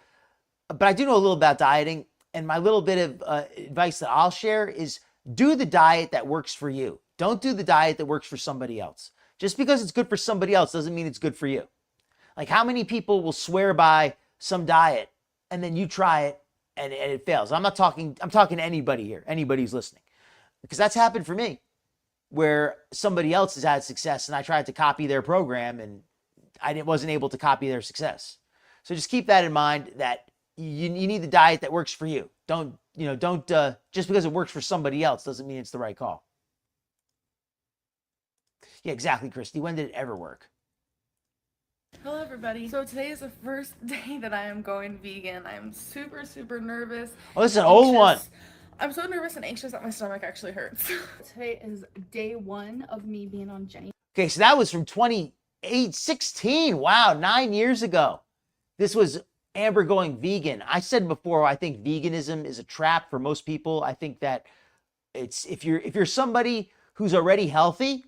but I do know a little about dieting. And my little bit of advice that I'll share is do the diet that works for you. Don't do the diet that works for somebody else. Just because it's good for somebody else doesn't mean it's good for you. Like, how many people will swear by some diet and then you try it and it fails? I'm talking to anybody here, anybody who's listening, because that's happened for me, where somebody else has had success and I tried to copy their program and I wasn't able to copy their success. So just keep that in mind, that you need the diet that works for you. Don't just because it works for somebody else doesn't mean it's the right call. Yeah, exactly, Christy. When did it ever work? Hello everybody. So today is the first day that I am going vegan. I'm super, super nervous. Oh, this is an old one. I'm so nervous and anxious that my stomach actually hurts. Today is day 1 of me being on Jenny. Okay, so that was from 2016. Wow, 9 years ago. This was Amber going vegan. I said before, I think veganism is a trap for most people. I think that it's if you're somebody who's already healthy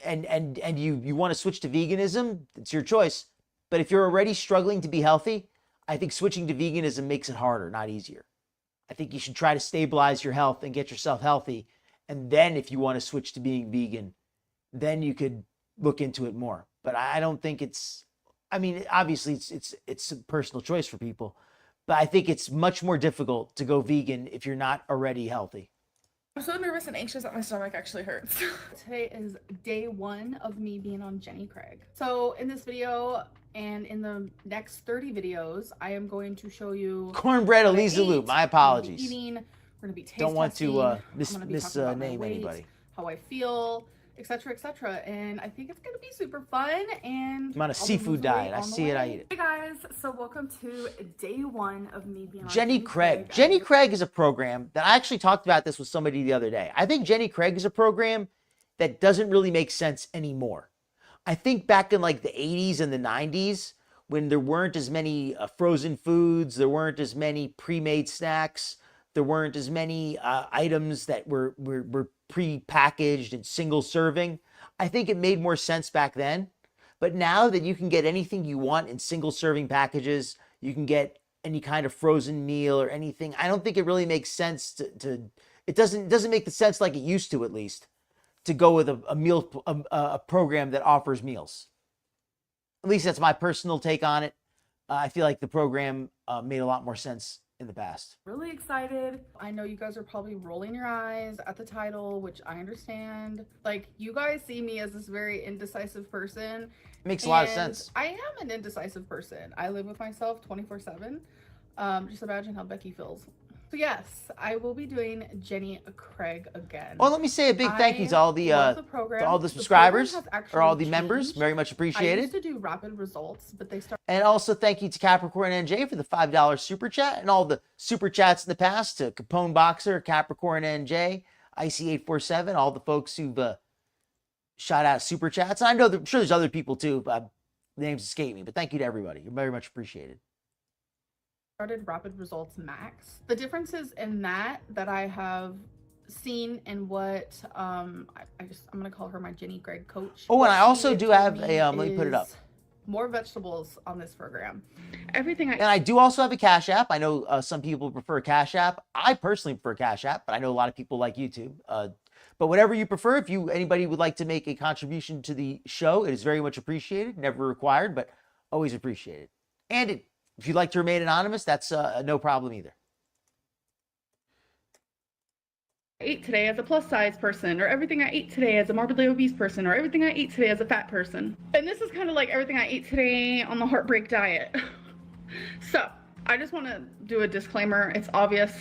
and you want to switch to veganism, it's your choice. But if you're already struggling to be healthy, I think switching to veganism makes it harder, not easier. I think you should try to stabilize your health and get yourself healthy. And then if you want to switch to being vegan, then you could look into it more. But I don't think obviously it's a personal choice for people, but I think it's much more difficult to go vegan if you're not already healthy. I'm so nervous and anxious that my stomach actually hurts. Today is day 1 of me being on Jenny Craig. So in this video and in the next 30 videos, I am going to show you Cornbread Eliza Lou, my apologies. Eating. We're going to be taste Don't want testing. to I'm gonna be talking about my name weight, anybody. how I feel, etc., etc. And I think it's going to be super fun. And I'm on a I'll be seafood losing diet. weight I on the see it, I way. eat it. Hey guys, so welcome to day 1 of me being on Jenny Craig. Jenny Craig is a program that I actually talked about this with somebody the other day. I think Jenny Craig is a program that doesn't really make sense anymore. I think back in like the 80s and the 90s, when there weren't as many frozen foods, there weren't as many pre-made snacks, there weren't as many items that were pre-packaged and single serving. I think it made more sense back then. But now that you can get anything you want in single serving packages, you can get any kind of frozen meal or anything. I don't think it really makes sense it doesn't make the sense like it used to, at least, to go with a program that offers meals. At least that's my personal take on it. I feel like the program made a lot more sense in the past. Really excited. I know you guys are probably rolling your eyes at the title, which I understand. Like, you guys see me as this very indecisive person. It makes a lot of and sense. I am an indecisive person. I live with myself 24/7. Just imagine how Becky feels. So yes, I will be doing Jenny Craig again. Well, let me say a big thank you to all the program. to all the The subscribers program has or all actually the members. changed. Very much I appreciated. used to do rapid results, but they started. And also thank you to Capricorn NJ for the $5 super chat and all the super chats in the past, to Capone Boxer, Capricorn NJ, IC847, all the folks who've shot out super chats. And I know I'm sure there's other people too, but the names escape me. But thank you to everybody. You're very much appreciated. Started rapid results max. The differences in that I have seen in what I'm gonna call her my Jenny Craig coach. Oh, and What I also she do told have me a let me put it up. is More vegetables on this program. Everything And I do also have a Cash App. I know some people prefer Cash App. I personally prefer Cash App, but I know a lot of people like YouTube. But whatever you prefer, if anybody would like to make a contribution to the show, it is very much appreciated. Never required, but always appreciated. And if you'd like to remain anonymous, that's no problem either. I ate today as a plus size person, or everything I ate today as a morbidly obese person, or everything I ate today as a fat person. And this is kind of like everything I ate today on the heartbreak diet. So I just want to do a disclaimer. It's obvious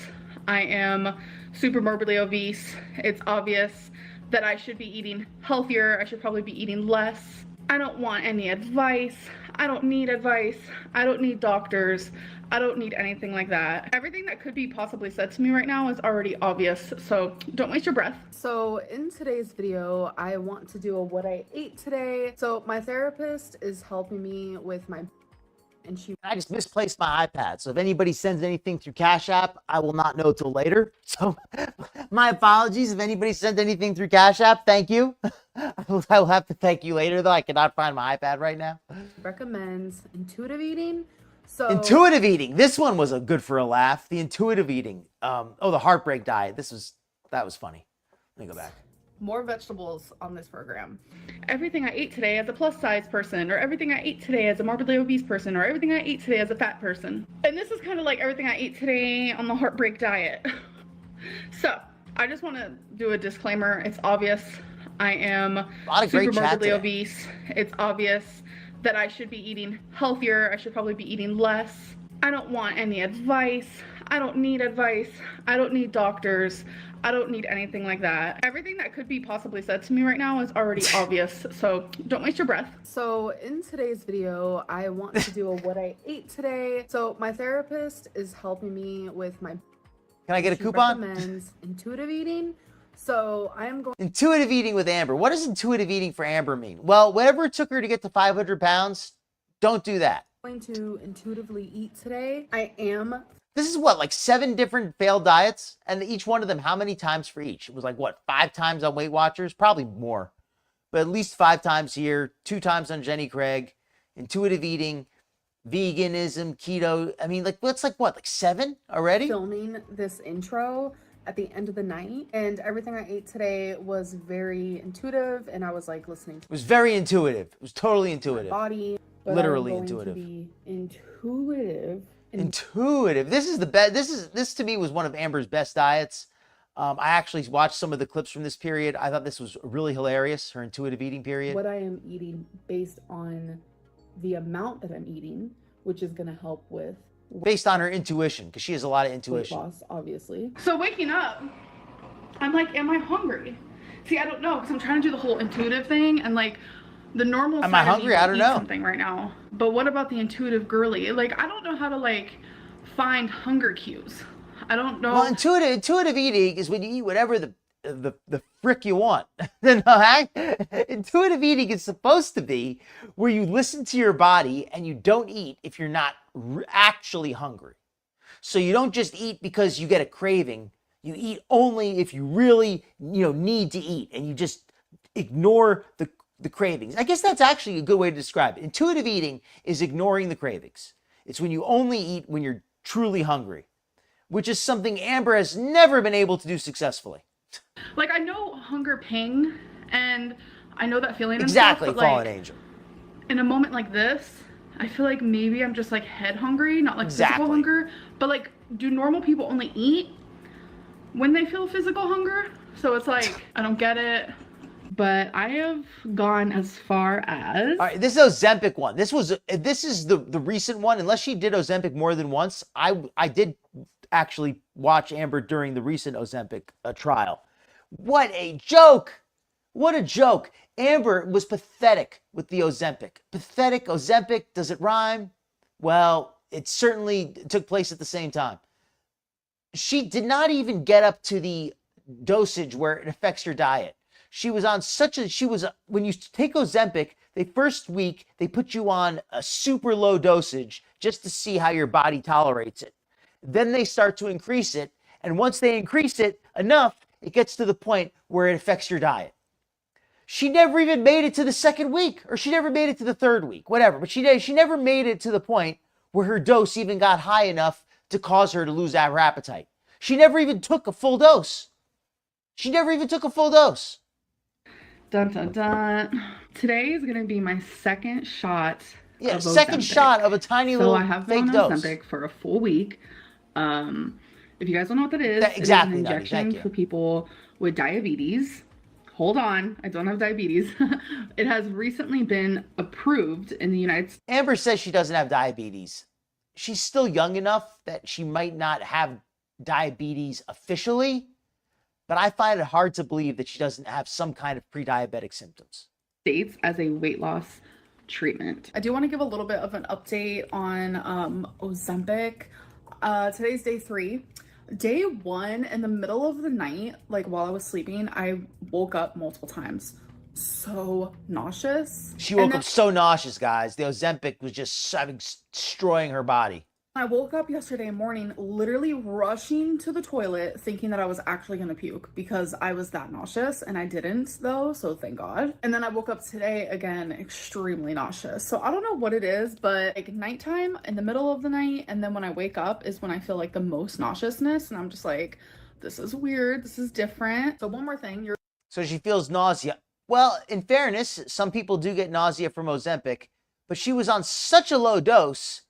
I am super morbidly obese. It's obvious that I should be eating healthier. I should probably be eating less. I don't want any advice. I don't need advice. I don't need doctors. I don't need anything like that. Everything that could be possibly said to me right now is already obvious, so don't waste your breath. So in today's video, I want to do a what I ate today. So my therapist is helping me with my, and I just misplaced my iPad. So if anybody sends anything through Cash App, I will not know till later. So my apologies. If anybody sends anything through Cash App, thank you. I will have to thank you later, though. I cannot find my iPad right now. recommends intuitive eating. So Intuitive eating. This one was a good for a laugh. The intuitive eating. The heartbreak diet. That was funny. Let me go back. more vegetables on this program. Everything I ate today as a plus size person, or everything I ate today as a morbidly obese person, or everything I ate today as a fat person. And this is kind of like everything I ate today on the heartbreak diet. So I just want to do a disclaimer. It's obvious I am super morbidly obese. It's obvious that I should be eating healthier. I should probably be eating less. I don't want any advice. I don't need advice. I don't need doctors. I don't need anything like that. Everything that could be possibly said to me right now is already obvious, so don't waste your breath. So in today's video, I want to do a what I ate today. So my therapist is helping me with my, Can I get a coupon? recommends intuitive eating. So I am going Intuitive eating with Amber. What does intuitive eating for Amber mean? Well, whatever it took her to get to 500 pounds, don't do that. to intuitively eat today. I am. This is what, like 7 different failed diets? And each one of them, how many times for each? It was like, what, 5 times on Weight Watchers? Probably more. But at least 5 times here, 2 times on Jenny Craig. Intuitive eating, veganism, keto. I mean, like, what's like, what, like 7 already? Filming this intro at the end of the night, and everything I ate today was very intuitive, and I was like listening to It was very intuitive. It was totally my intuitive. body. But Literally I'm going intuitive. To be intuitive. Intuitive. This is the best. This to me was one of Amber's best diets. I actually watched some of the clips from this period. I thought this was really hilarious. Her intuitive eating period. What I am eating based on the amount that I'm eating, which is going to help with Based on her intuition, because she has a lot of weight intuition. loss, obviously. So waking up, I'm like, am I hungry? See, I don't know, because I'm trying to do the whole intuitive thing, and like the normal Am I side of me hungry? would I don't eat know. something right now. But what about the intuitive girly? Like, I don't know how to like find hunger cues. I don't know. Well, intuitive eating is when you eat whatever the frick you want. Intuitive eating is supposed to be where you listen to your body and you don't eat if you're not actually hungry. So you don't just eat because you get a craving. You eat only if you really, need to eat, and you just ignore the cravings. I guess that's actually a good way to describe it. Intuitive eating is ignoring the cravings. It's when you only eat when you're truly hungry, which is something Amber has never been able to do successfully. Like, I know hunger ping, and I know that feeling. Exactly, and stuff, but, fallen like, angel. in a moment like this, I feel like maybe I'm just like head hungry, not like physical hunger. But like, do normal people only eat when they feel physical hunger? So it's like, I don't get it. But I have gone as far as... All right, this is Ozempic one. This is the recent one. Unless she did Ozempic more than once, I did actually watch Amber during the recent Ozempic trial. What a joke! What a joke! Amber was pathetic with the Ozempic. Pathetic, Ozempic, does it rhyme? Well, it certainly took place at the same time. She did not even get up to the dosage where it affects your diet. She was on when you take Ozempic, the first week, they put you on a super low dosage just to see how your body tolerates it. Then they start to increase it. And once they increase it enough, it gets to the point where it affects your diet. She never even made it to the second week, or she never made it to the third week, whatever. But she never made it to the point where her dose even got high enough to cause her to lose her appetite. She never even took a full dose. She never even took a full dose. Dun, dun, dun. Today is going to be my second shot. Yeah, of second Ozempic. shot of a tiny little So I have fake been dose. on Ozempic for a full week. If you guys don't know what that is, Exactly, it is an Nutty, injection thank you. for people with diabetes. Hold on, I don't have diabetes. It has recently been approved in the United States. Amber says she doesn't have diabetes. She's still young enough that she might not have diabetes officially, but I find it hard to believe that she doesn't have some kind of pre-diabetic symptoms. As a weight loss treatment. I do want to give a little bit of an update on Ozempic. Today's day 3. Day 1, in the middle of the night, like while I was sleeping, I woke up multiple times. So nauseous. She woke up so nauseous, guys. The Ozempic was just destroying her body. I woke up yesterday morning literally rushing to the toilet thinking that I was actually going to puke because I was that nauseous, and I didn't though, so thank God. And then I woke up today again extremely nauseous. So I don't know what it is, but like nighttime, in the middle of the night, and then when I wake up is when I feel like the most nauseousness, and I'm just like, this is weird, this is different. So one more thing, So she feels nausea. Well, in fairness, some people do get nausea from Ozempic, but she was on such a low dose.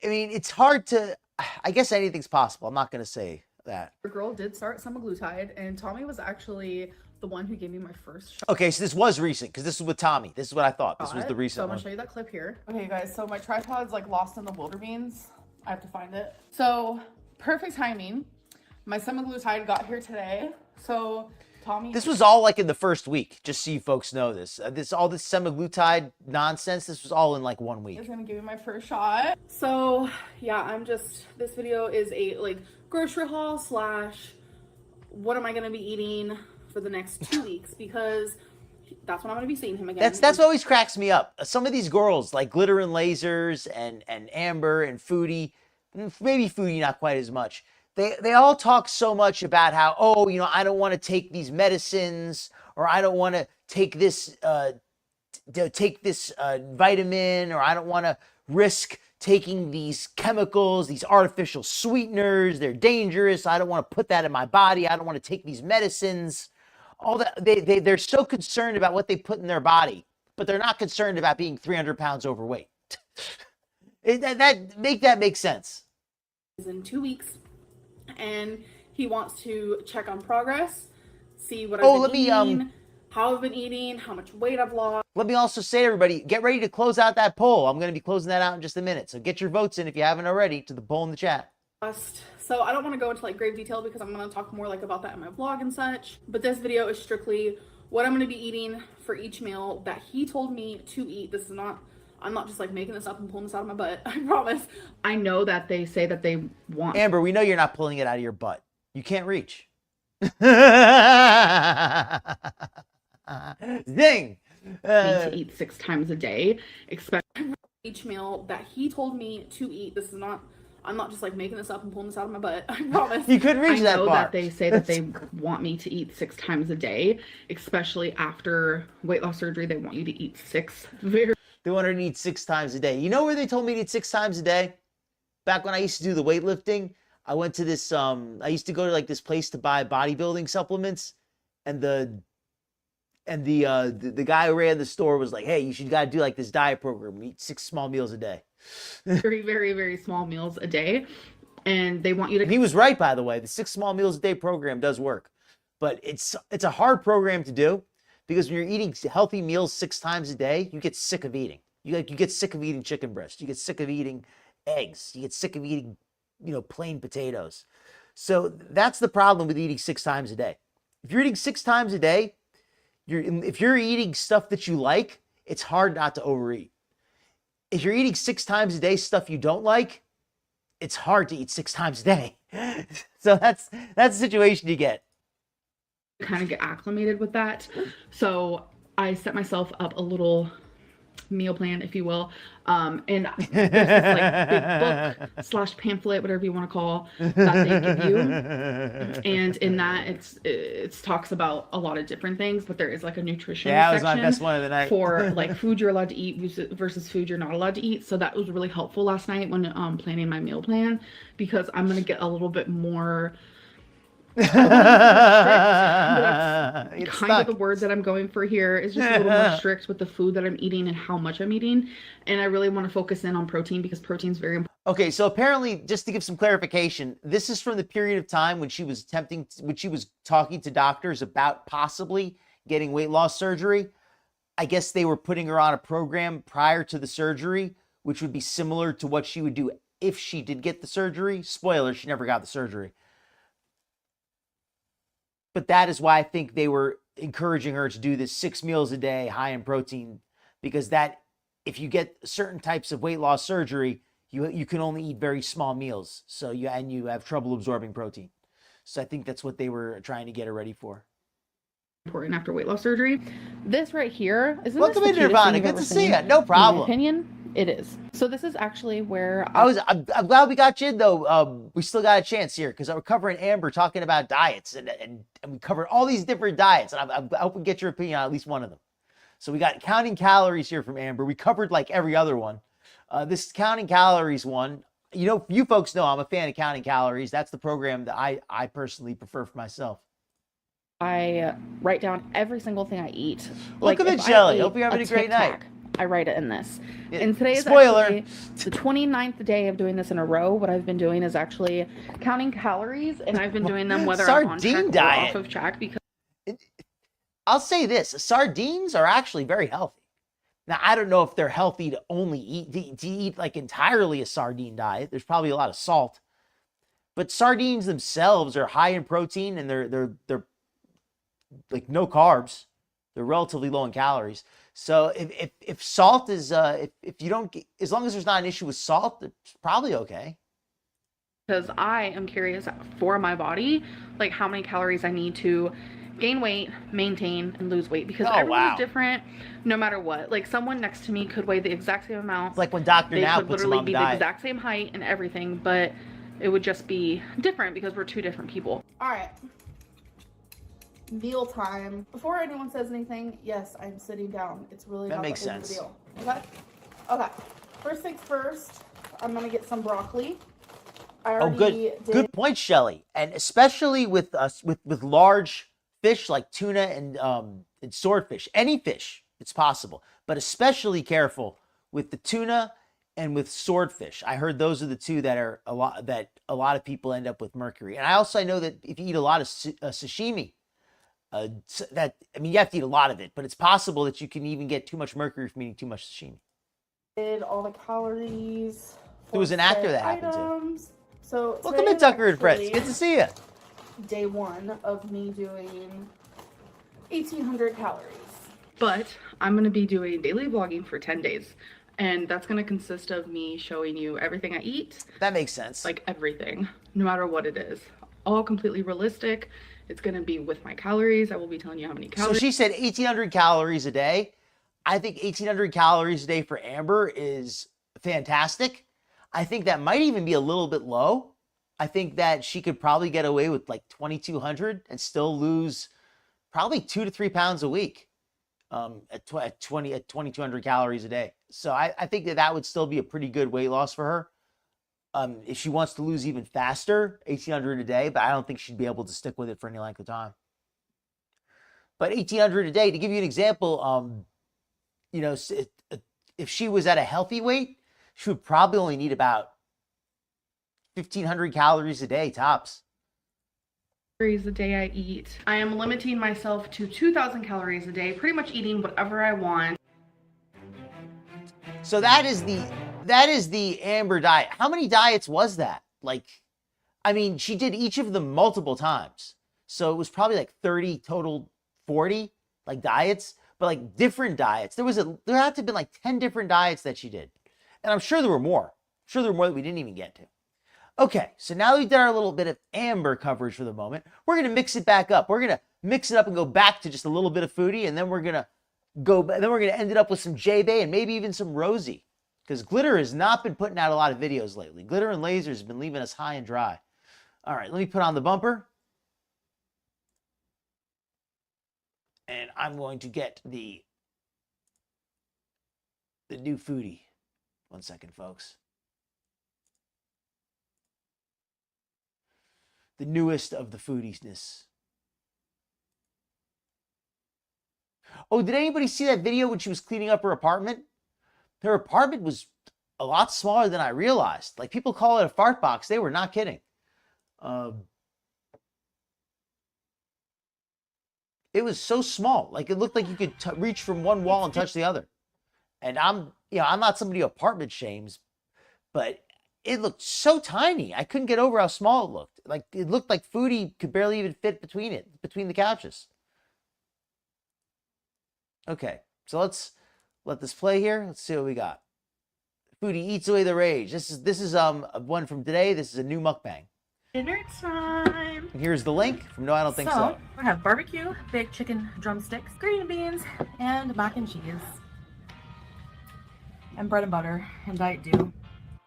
I mean, it's hard to, I guess anything's possible. I'm not going to say that. your girl did start semaglutide, and Tommy was actually the one who gave me my first shot. Okay, so this was recent because this was with Tommy. This is what I thought. This was the recent So I'm one. gonna show you that clip here. Okay, guys, so my tripod's like lost in the wilder beans. I have to find it. So perfect timing. My semaglutide got here today. So Tommy. This was all like in the first week, just so you folks know this. All this semaglutide nonsense, this was all in like 1 week. Is gonna give me my first shot. So yeah, this video is a like grocery haul / what am I gonna be eating for the next 2 weeks, because that's when I'm gonna be seeing him again. That's what always cracks me up. Some of these girls, like Glitter and Lasers and Amber and Foodie, maybe Foodie not quite as much. They all talk so much about how, oh, you know, I don't want to take these medicines, or I don't want to take this vitamin, or I don't want to risk taking these chemicals, these artificial sweeteners. They're dangerous. I don't want to put that in my body. I don't want to take these medicines. All that they're so concerned about what they put in their body, but they're not concerned about being 300 pounds overweight. That makes sense. In 2 weeks, and he wants to check on progress, see what I've been eating, how I've been eating, how much weight I've lost. Let me also say to everybody, get ready to close out that poll. I'm going to be closing that out in just a minute. So get your votes in if you haven't already to the poll in the chat. So I don't want to go into like grave detail because I'm going to talk more like about that in my vlog and such. But this video is strictly what I'm going to be eating for each meal that he told me to eat. This is not, I'm not just like making this up and pulling this out of my butt. I promise. I know that they say that they want Amber, we know you're not pulling it out of your butt. You can't reach. Zing! me to eat 6 times a day, Each meal that he told me to eat. This is not, I'm not just like making this up and pulling this out of my butt. I promise. You could reach that I know far. that they say that they want me to eat 6 times a day, especially after weight loss surgery. They want you to eat 6 very. They want her to eat 6 times a day. You know where they told me to eat 6 times a day? Back when I used to do the weightlifting, I went to this, I used to go to like this place to buy bodybuilding supplements, and the guy who ran the store was like, hey, you gotta do like this diet program, eat 6 small meals a day. very, very, very small meals a day. And they want you to. And he was right, by the way. The 6 small meals a day program does work, but it's a hard program to do because when you're eating healthy meals 6 times a day, you get sick of eating. You get sick of eating chicken breast. You get sick of eating eggs. You get sick of eating, plain potatoes. So that's the problem with eating 6 times a day. If you're eating 6 times a day, if you're eating stuff that you like, it's hard not to overeat. If you're eating 6 times a day stuff you don't like, it's hard to eat 6 times a day. So that's the situation you get. Kind of get acclimated with that. So I set myself up a little meal plan, if you will. And there's this like big book / pamphlet, whatever you want to call, that they give you. And in that, it talks about a lot of different things, but there is like a nutrition That was section my best one of the night. for like food you're allowed to eat versus food you're not allowed to eat. So that was really helpful last night when planning my meal plan, because I'm gonna get a little bit more. That's kind of the word that I'm going for here, is just a little more strict with the food that I'm eating and how much I'm eating. And I really want to focus in on protein, because protein is very important. Okay, so apparently, just to give some clarification, this is from the period of time when she was talking to doctors about possibly getting weight loss surgery. I guess they were putting her on a program prior to the surgery, which would be similar to what she would do if she did get the surgery. Spoiler, she never got the surgery. But that is why I think they were encouraging her to do this 6 meals a day, high in protein, because that, if you get certain types of weight loss surgery, you can only eat very small meals. So you have trouble absorbing protein. So I think that's what they were trying to get her ready for. Important after weight loss surgery. This right here, isn't Welcome this in, the cutest Nirvana. thing you've Good ever to see seen? you. No In problem. my opinion, it is. So this is actually where I'm glad we got you in, though. We still got a chance here because we're covering Amber talking about diets, and we covered all these different diets, and I hope we get your opinion on at least one of them. So we got counting calories here from Amber. We covered like every other one. This counting calories one, you folks know I'm a fan of counting calories. That's the program that I personally prefer for myself. I write down every single thing I eat. Welcome in, if I Shelly. ate Hope you're having a great Tic night. Tac, I write it in this. Yeah, And today is spoiler. actually the 29th day of doing this in a row. What I've been doing is actually counting calories, and I've been doing them whether I'm on Sardine track or diet. off of track, because I'll say this: sardines are actually very healthy. Now, I don't know if they're healthy to only eat like entirely a sardine diet. There's probably a lot of salt, but sardines themselves are high in protein, and they're like no carbs. They're relatively low in calories. So if salt is if you don't get, as long as there's not an issue with salt, it's probably okay. because I am curious for my body, like how many calories I need to gain weight, maintain, and lose weight, because everyone's different no matter what. Like someone next to me could weigh the exact same amount. It's like when Dr. They Now could puts them literally on be the the diet. exact same height and everything, but it would just be different because we're two different people. All right. Meal time. Before anyone says anything, yes, I'm sitting down. It's really That not makes that big of a sense. deal. Okay. Okay. First things first. I'm gonna get some broccoli. I Oh, already did. good point, Shelly. And especially with large fish like tuna and swordfish, any fish, it's possible. But especially careful with the tuna and with swordfish. I heard those are the two that a lot of people end up with mercury. And I know that if you eat a lot of sashimi, you have to eat a lot of it, but it's possible that you can even get too much mercury from eating too much sashimi. Did all the calories. There was an actor said that happened to. items. So Welcome today in, is Tucker and Fritz. actually Good to see you. Day one of me doing 1,800 calories. But I'm going to be doing daily vlogging for 10 days. And that's going to consist of me showing you everything I eat. That makes sense. Like everything, no matter what it is. All completely realistic. It's going to be with my calories. I will be telling you how many So calories. she said 1,800 calories a day. I think 1,800 calories a day for Amber is fantastic. I think that might even be a little bit low. I think that she could probably get away with like 2,200 and still lose probably 2 to 3 pounds a week at 2,200 calories a day. So I think that would still be a pretty good weight loss for her. If she wants to lose even faster, 1,800 a day, but I don't think she'd be able to stick with it for any length of time. But 1,800 a day, to give you an example, if she was at a healthy weight, she would probably only need about 1,500 calories a day, tops. Calories a day I eat. I am limiting myself to 2,000 calories a day, pretty much eating whatever I want. So that is the Amber diet. How many diets was that? She did each of them multiple times. So it was probably like 30 total, 40 like diets, but like different diets. There had to have been like 10 different diets that she did. And I'm sure there were more. I'm sure there were more that we didn't even get to. Okay, so now we've done our little bit of Amber coverage for the moment. We're going to mix it back up. We're going to mix it up and go back to just a little bit of Foodie, and then we're going to Then we're going to end it up with some Jaebae and maybe even some Rosee, because Glitter has not been putting out a lot of videos lately. Glitter and Lasers has been leaving us high and dry. All right, let me put on the bumper. And I'm going to get the new Foodie. 1 second, folks. The newest of the foodiesness. Oh, did anybody see that video when she was cleaning up her apartment? Her apartment was a lot smaller than I realized. Like, people call it a fart box. They were not kidding. It was so small. Like, it looked like you could reach from one wall and touch the other. And I'm not somebody who apartment shames, but it looked so tiny. I couldn't get over how small it looked. Like, it looked like Foodie could barely even fit between the couches. Okay, so let's let this play here. Let's see what we got. Foodie eats away the rage. This is one from today. This is a new mukbang. Dinner time. And here's the link from No, I Don't Think So. I have barbecue, baked chicken drumsticks, green beans, and mac and cheese. And bread and butter and Diet Dew.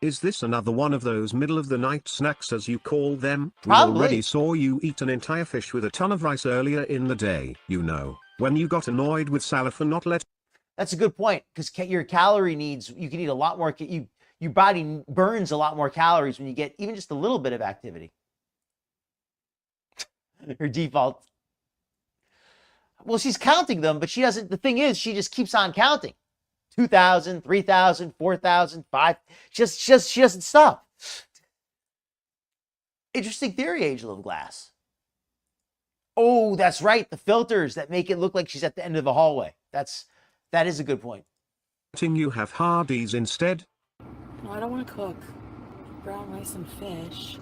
Is this another one of those middle-of-the-night snacks, as you call them? Probably. We already saw you eat an entire fish with a ton of rice earlier in the day, you know, when you got annoyed with Salah for not letting... That's a good point, because your calorie needs, you can eat a lot more, your body burns a lot more calories when you get even just a little bit of activity. Her default. Well, she's counting them, but she doesn't, the thing is, she just keeps on counting. 2,000, 3,000, 4,000, 5,000. She doesn't stop. Interesting theory, Angel of Glass. Oh, that's right. The filters that make it look like she's at the end of the hallway. That is a good point. You have Hardee's instead? No, I don't want to cook. Brown rice and fish.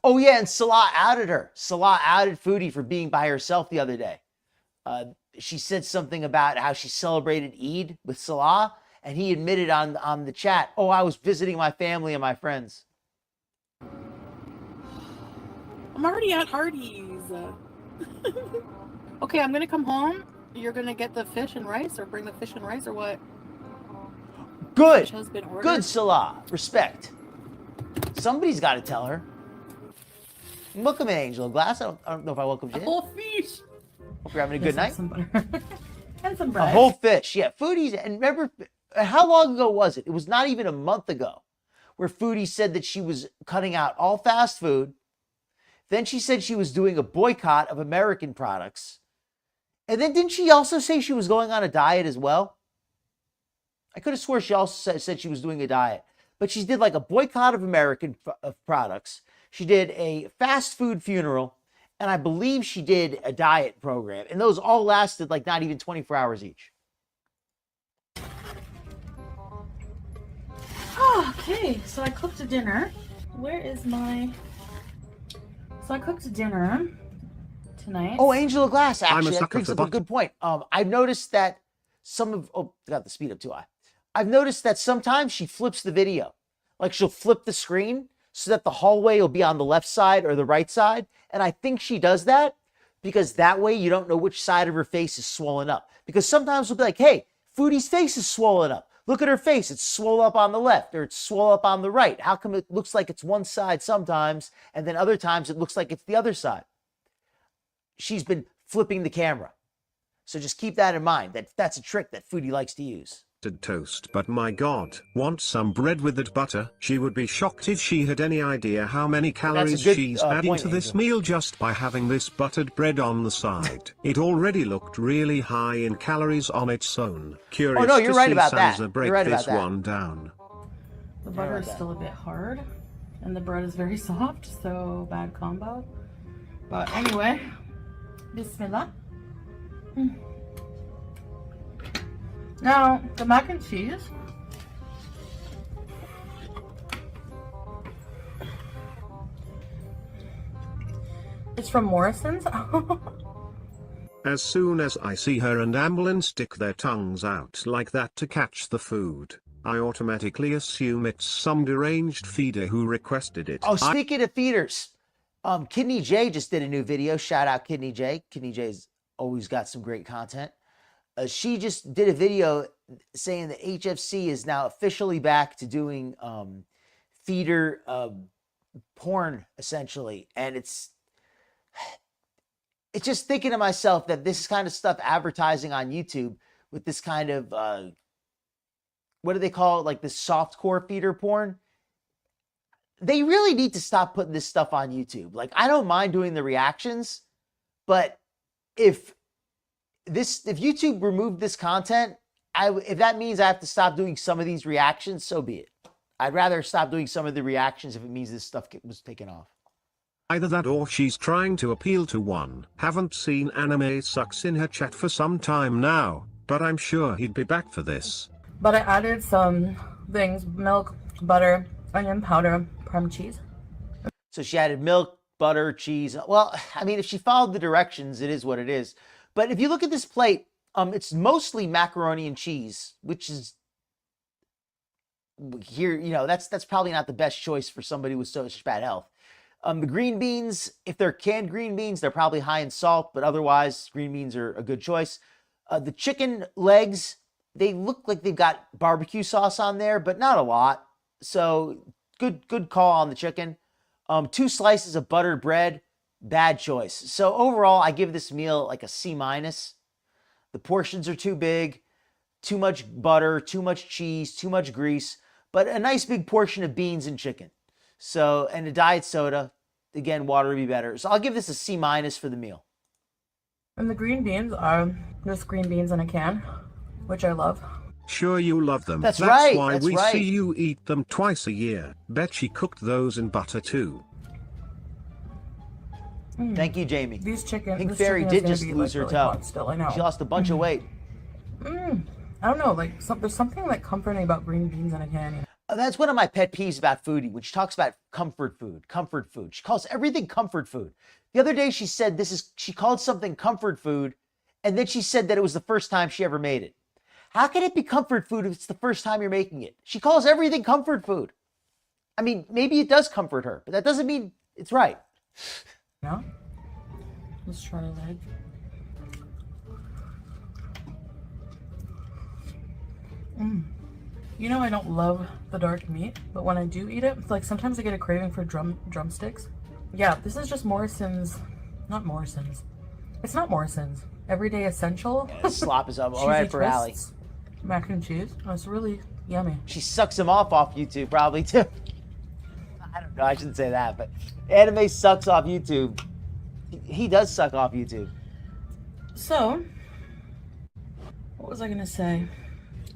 Oh, yeah, and Salah outed her. Salah outed Foodie for being by herself the other day. She said something about how she celebrated Eid with Salah, and he admitted on the chat, oh, I was visiting my family and my friends. I'm already at Hardee's. Okay, I'm going to come home. You're going to get the fish and rice, or bring the fish and rice, or what? Good. Fish has been ordered. Good, Salah. Respect. Somebody's got to tell her. Welcome in, Angel of Glass. I don't know if I welcomed you in. Whole fish. Hope you're having a good night. Some butter. And some A bread. whole fish. Yeah, Foodie's. And remember, how long ago was it? It was not even a month ago where Foodie said that she was cutting out all fast food. Then she said she was doing a boycott of American products. And then didn't she also say she was going on a diet as well? I could have swore she also said she was doing a diet. But she did like a boycott of American products. She did a fast food funeral. And I believe she did a diet program. And those all lasted like not even 24 hours each. Okay, so I cooked a dinner. Where is my... So I cooked dinner tonight. Oh, Angel of Glass, actually, that sucker brings for up a good point. I've noticed that I got the speed up too high. I've noticed that sometimes she flips the video. Like, she'll flip the screen so that the hallway will be on the left side or the right side. And I think she does that because that way you don't know which side of her face is swollen up. Because sometimes we'll be like, hey, Foodie's face is swollen up. Look at her face. It's swollen up on the left or it's swollen up on the right. How come it looks like it's one side sometimes and then other times it looks like it's the other side? She's been flipping the camera. So just keep that in mind. That's a trick that Foodie likes to use. Toast, but my god, want some bread with that butter? She would be shocked if she had any idea how many calories good, she's adding point, to this Angel. meal just by having this buttered bread on the side. It already looked really high in calories on its own. Curious Oh, no, you're to right see about that. Sansa break You're right about this that. one down. The butter is still a bit hard. And the bread is very soft, so bad combo. But anyway, Bismillah. Now, the mac and cheese. It's from Morrison's. As soon as I see her and Amblin stick their tongues out like that to catch the food, I automatically assume it's some deranged feeder who requested it. Oh, speaking of feeders, Kidney J just did a new video. Shout out Kidney J. Kidney J's always got some great content. She just did a video saying that HFC is now officially back to doing feeder porn, essentially. And it's just thinking to myself that this kind of stuff advertising on YouTube with this kind of, what do they call it? Like this softcore feeder porn. They really need to stop putting this stuff on YouTube. Like, I don't mind doing the reactions, but if YouTube removed this content, if that means I have to stop doing some of these reactions, so be it. I'd rather stop doing some of the reactions if it means this stuff was taken off. Either that or she's trying to appeal to one. Haven't seen Anime Sucks in her chat for some time now, but I'm sure he'd be back for this. But I added some things: milk, butter, onion powder, Parm cheese. So she added milk, butter, cheese. Well, I mean, if she followed the directions, it is what it is. But if you look at this plate, it's mostly macaroni and cheese, which is here, that's probably not the best choice for somebody with such bad health. The green beans, if they're canned green beans, they're probably high in salt, but otherwise green beans are a good choice. The chicken legs, they look like they've got barbecue sauce on there, but not a lot. So good call on the chicken. 2 slices of buttered bread, bad choice. So overall, I give this meal like a C-. The portions are too big, too much butter, too much cheese, too much grease, but a nice big portion of beans and chicken. So, and a diet soda. Again, water would be better. So I'll give this a C- for the meal. And the green beans are just green beans in a can, which I love. Sure you love them. That's right, why that's we right. see you eat them twice a year. Bet she cooked those in butter too. Thank you, Jamie. These chicken. Pink this Fairy chicken is did gonna just be, lose her really toe. hot still, I know. She lost a bunch of weight. I don't know, like there's something like comforting about green beans in a can. That's one of my pet peeves about Foodie, when she talks about comfort food. She calls everything comfort food. The other day she said she called something comfort food, and then she said that it was the first time she ever made it. How can it be comfort food if it's the first time you're making it? She calls everything comfort food. I mean, maybe it does comfort her, but that doesn't mean it's right. Yeah? Let's try the leg. You know, I don't love the dark meat, but when I do eat it, it's like sometimes I get a craving for drumsticks. Yeah, this is just Morrison's, not Morrison's. It's not Morrison's. Everyday Essential. Yeah, slop is up all right for Allie. Twists, mac and cheese. Oh, it's really yummy. She sucks him off YouTube probably too. I don't know, I shouldn't say that, but Anime sucks off YouTube. He does suck off YouTube. So, what was I gonna say?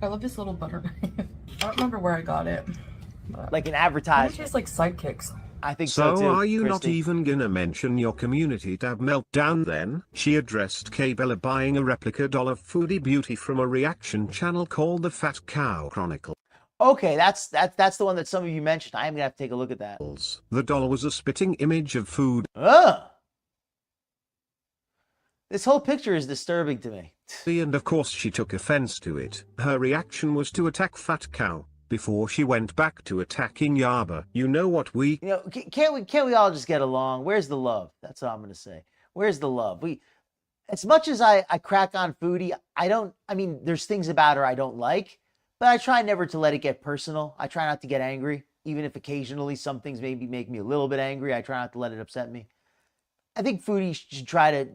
I love this little butter knife. I don't remember where I got it. Like an It advertisement. tastes like Sidekicks. I think so too. Are you not Christy. even gonna mention your community tab meltdown then? She addressed K-Bella buying a replica doll of Foodie Beauty from a reaction channel called the Fat Cow Chronicle. Okay, that's the one that some of you mentioned. I am gonna have to take a look at that. The doll was a spitting image of food. Ugh. This whole picture is disturbing to me. And of course she took offense to it. Her reaction was to attack Fat Cow, before she went back to attacking Jaebae. You know what we... You know, can't we all just get along? Where's the love? That's all I'm gonna say. Where's the love? As much as I crack on Foodie, I mean, there's things about her I don't like, but I try never to let it get personal. I try not to get angry, even if occasionally some things maybe make me a little bit angry. I try not to let it upset me. I think Foodie should try to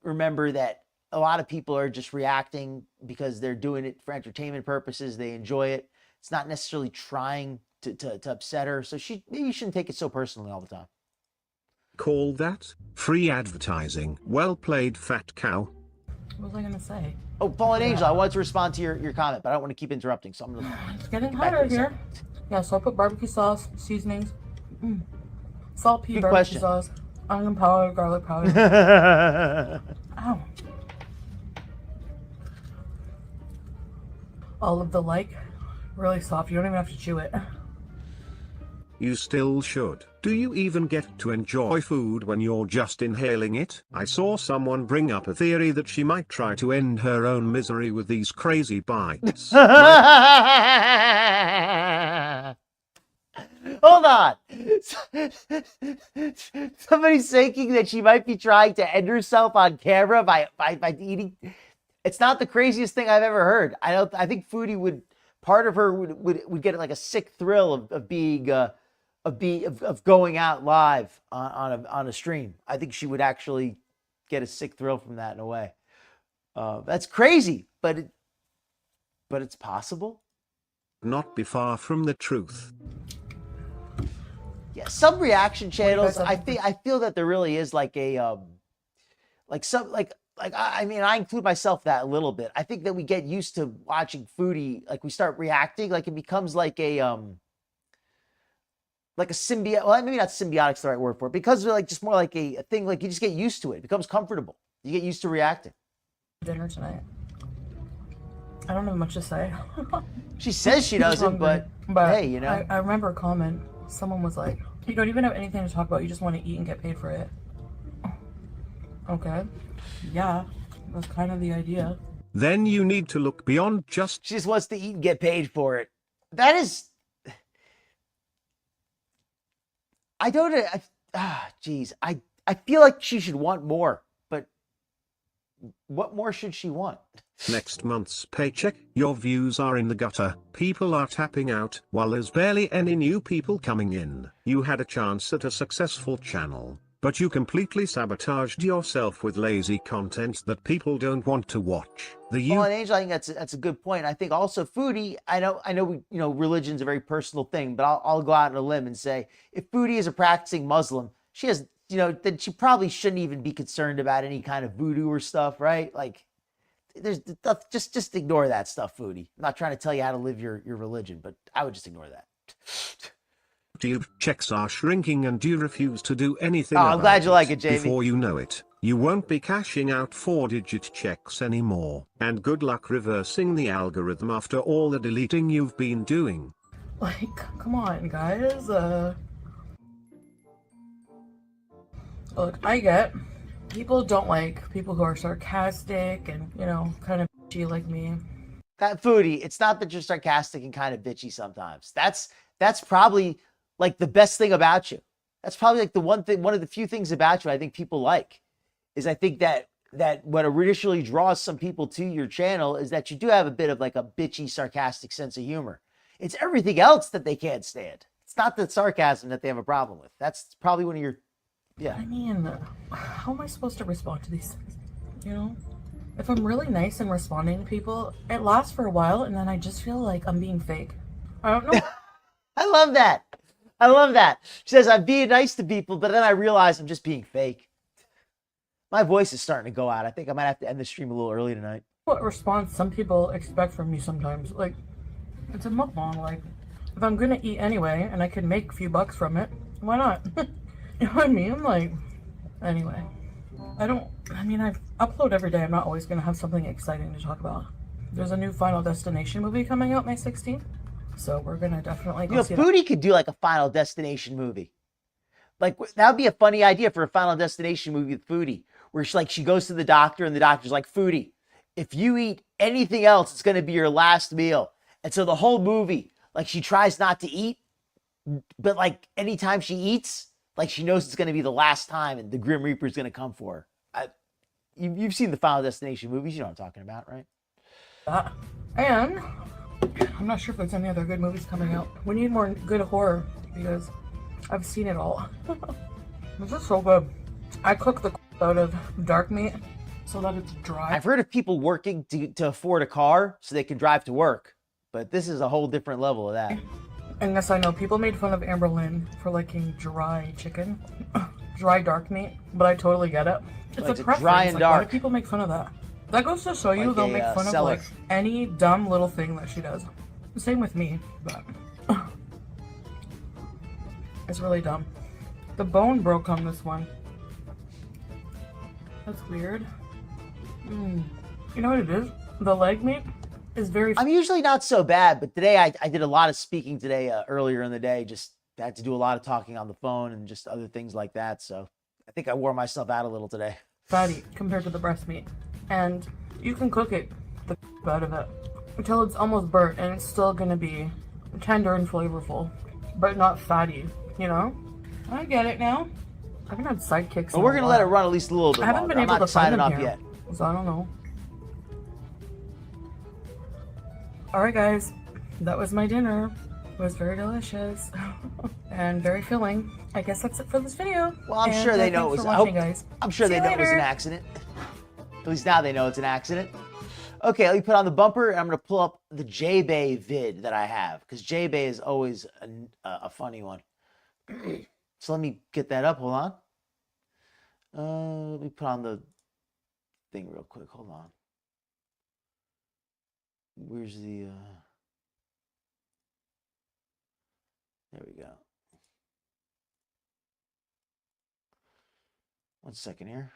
remember that a lot of people are just reacting because they're doing it for entertainment purposes. They enjoy it. It's not necessarily trying to upset her. So maybe you shouldn't take it so personally all the time. Call that free advertising. Well played, Fat Cow. What was I gonna say? Oh, Fallen Angel, I wanted to respond to your comment, but I don't want to keep interrupting. So I'm going to... It's getting hotter here. Yeah, so I put barbecue sauce, seasonings, salt, pea, Good barbecue question. sauce, onion powder, garlic powder. Ow. All of the really soft. You don't even have to chew it. You still should. Do you even get to enjoy food when you're just inhaling it? I saw someone bring up a theory that she might try to end her own misery with these crazy bites. Hold on. Somebody's thinking that she might be trying to end herself on camera by eating. It's not the craziest thing I've ever heard. I think Foodie would, part of her would get like a sick thrill of being of going out live on a stream. I think she would actually get a sick thrill from that in a way. That's crazy, but it's possible. Not be far from the truth. Yeah, some reaction channels. I feel that there really is like a I mean, I include myself that a little bit. I think that we get used to watching Foodie, like we start reacting, like it becomes like a symbiote. Well, maybe not symbiotic's the right word for it, because they're like just more like a thing. Like you just get used to it. It becomes comfortable. You get used to reacting. Dinner tonight. I don't have much to say. She says she doesn't, but hey, you know. I remember a comment. Someone was like, "You don't even have anything to talk about. You just want to eat and get paid for it." Okay. Yeah, that's kind of the idea. Then you need to look beyond just... She just wants to eat and get paid for it. That is... I don't... Geez. I feel like she should want more, but what more should she want? Next month's paycheck, your views are in the gutter. People are tapping out, while there's barely any new people coming in. You had a chance at a successful channel, but you completely sabotaged yourself with lazy content that people don't want to watch. Well, and Angel, I think that's a good point. I think also Foodie, I know, religion's a very personal thing, but I'll go out on a limb and say, if Foodie is a practicing Muslim, she has, then she probably shouldn't even be concerned about any kind of voodoo or stuff, right? Like, there's just ignore that stuff, Foodie. I'm not trying to tell you how to live your religion, but I would just ignore that. YouTube checks are shrinking and you refuse to do anything I'm glad you like it, Jamie. Before you know it, you won't be cashing out 4-digit checks anymore. And good luck reversing the algorithm after all the deleting you've been doing. Like, come on, guys. Look, I get people don't like people who are sarcastic and, kind of bitchy like me. That Foodie, it's not that you're sarcastic and kind of bitchy sometimes. That's probably like the best thing about you. That's probably like one of the few things about you I think people like, is I think that what initially draws some people to your channel is that you do have a bit of like a bitchy, sarcastic sense of humor. It's everything else that they can't stand. It's not the sarcasm that they have a problem with. That's probably one of your, yeah. I mean, how am I supposed to respond to these things? If I'm really nice and responding to people, it lasts for a while and then I just feel like I'm being fake. I don't know. I love that. I love that. She says, I'm being nice to people, but then I realize I'm just being fake. My voice is starting to go out. I think I might have to end the stream a little early tonight. What response some people expect from me sometimes. Like, it's a mukbang. Like, if I'm going to eat anyway and I can make a few bucks from it, why not? You know what I mean? Like, anyway. I upload every day. I'm not always going to have something exciting to talk about. There's a new Final Destination movie coming out May 16th. So we're going to definitely go see Foodie could do like a Final Destination movie. Like, that would be a funny idea for a Final Destination movie with Foodie, where she goes to the doctor and the doctor's like, Foodie, if you eat anything else, it's going to be your last meal. And so the whole movie, like, she tries not to eat, but like anytime she eats, like she knows it's going to be the last time and the Grim Reaper is going to come for her. You've seen the Final Destination movies. You know what I'm talking about, right? And I'm not sure if there's any other good movies coming out. We need more good horror because I've seen it all. This is so good. I cook the out of dark meat so that it's dry. I've heard of people working to afford a car so they can drive to work, but this is a whole different level of that. And yes, I know people made fun of Amber Lynn for liking dry chicken, dry dark meat, but I totally get it. It's like a preference. Dry and dark. Why do people make fun of that? That goes to show you Like they'll make fun seller. of like any dumb little thing that she does. Same with me, but it's really dumb. The bone broke on this one. That's weird. You know what it is? The leg meat is very... I'm usually not so bad, but today I did a lot of speaking today earlier in the day. Just had to do a lot of talking on the phone and just other things like that. So I think I wore myself out a little today. fatty compared to the breast meat. And you can cook it, the out of it, until it's almost burnt and it's still gonna be tender and flavorful, but not fatty, you know? I get it now. I haven't had sidekicks. But we're gonna let it run at least a little bit. I haven't been longer. able to find them up here, yet. so I don't know. All right, guys, that was my dinner. It was very delicious and very filling. I guess that's it for this video. Well, I'm sure they know it was. Thanks for watching, guys. I'm sure See they you know it was an later. accident. At least now they know it's an accident. Okay, let me put on the bumper, and I'm going to pull up the Jaebae vid that I have, because Jaebae is always a funny one. So let me get that up. Hold on. Let me put on the thing real quick. Hold on. Where's the... There we go. One second here.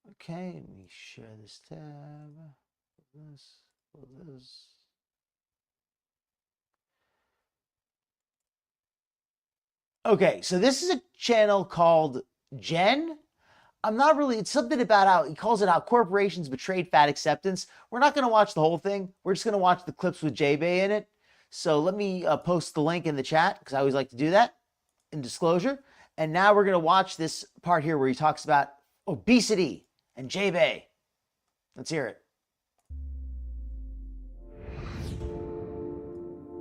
Okay, let me share this tab. This. Okay, so this is a channel called Jen. I'm not really, it's something about how he calls it how corporations betrayed fat acceptance. We're not going to watch the whole thing. We're just going to watch the clips with Jaebae in it. So let me post the link in the chat, because I always like to do that in disclosure. And now we're going to watch this part here where he talks about obesity and Jaebae. Let's hear it.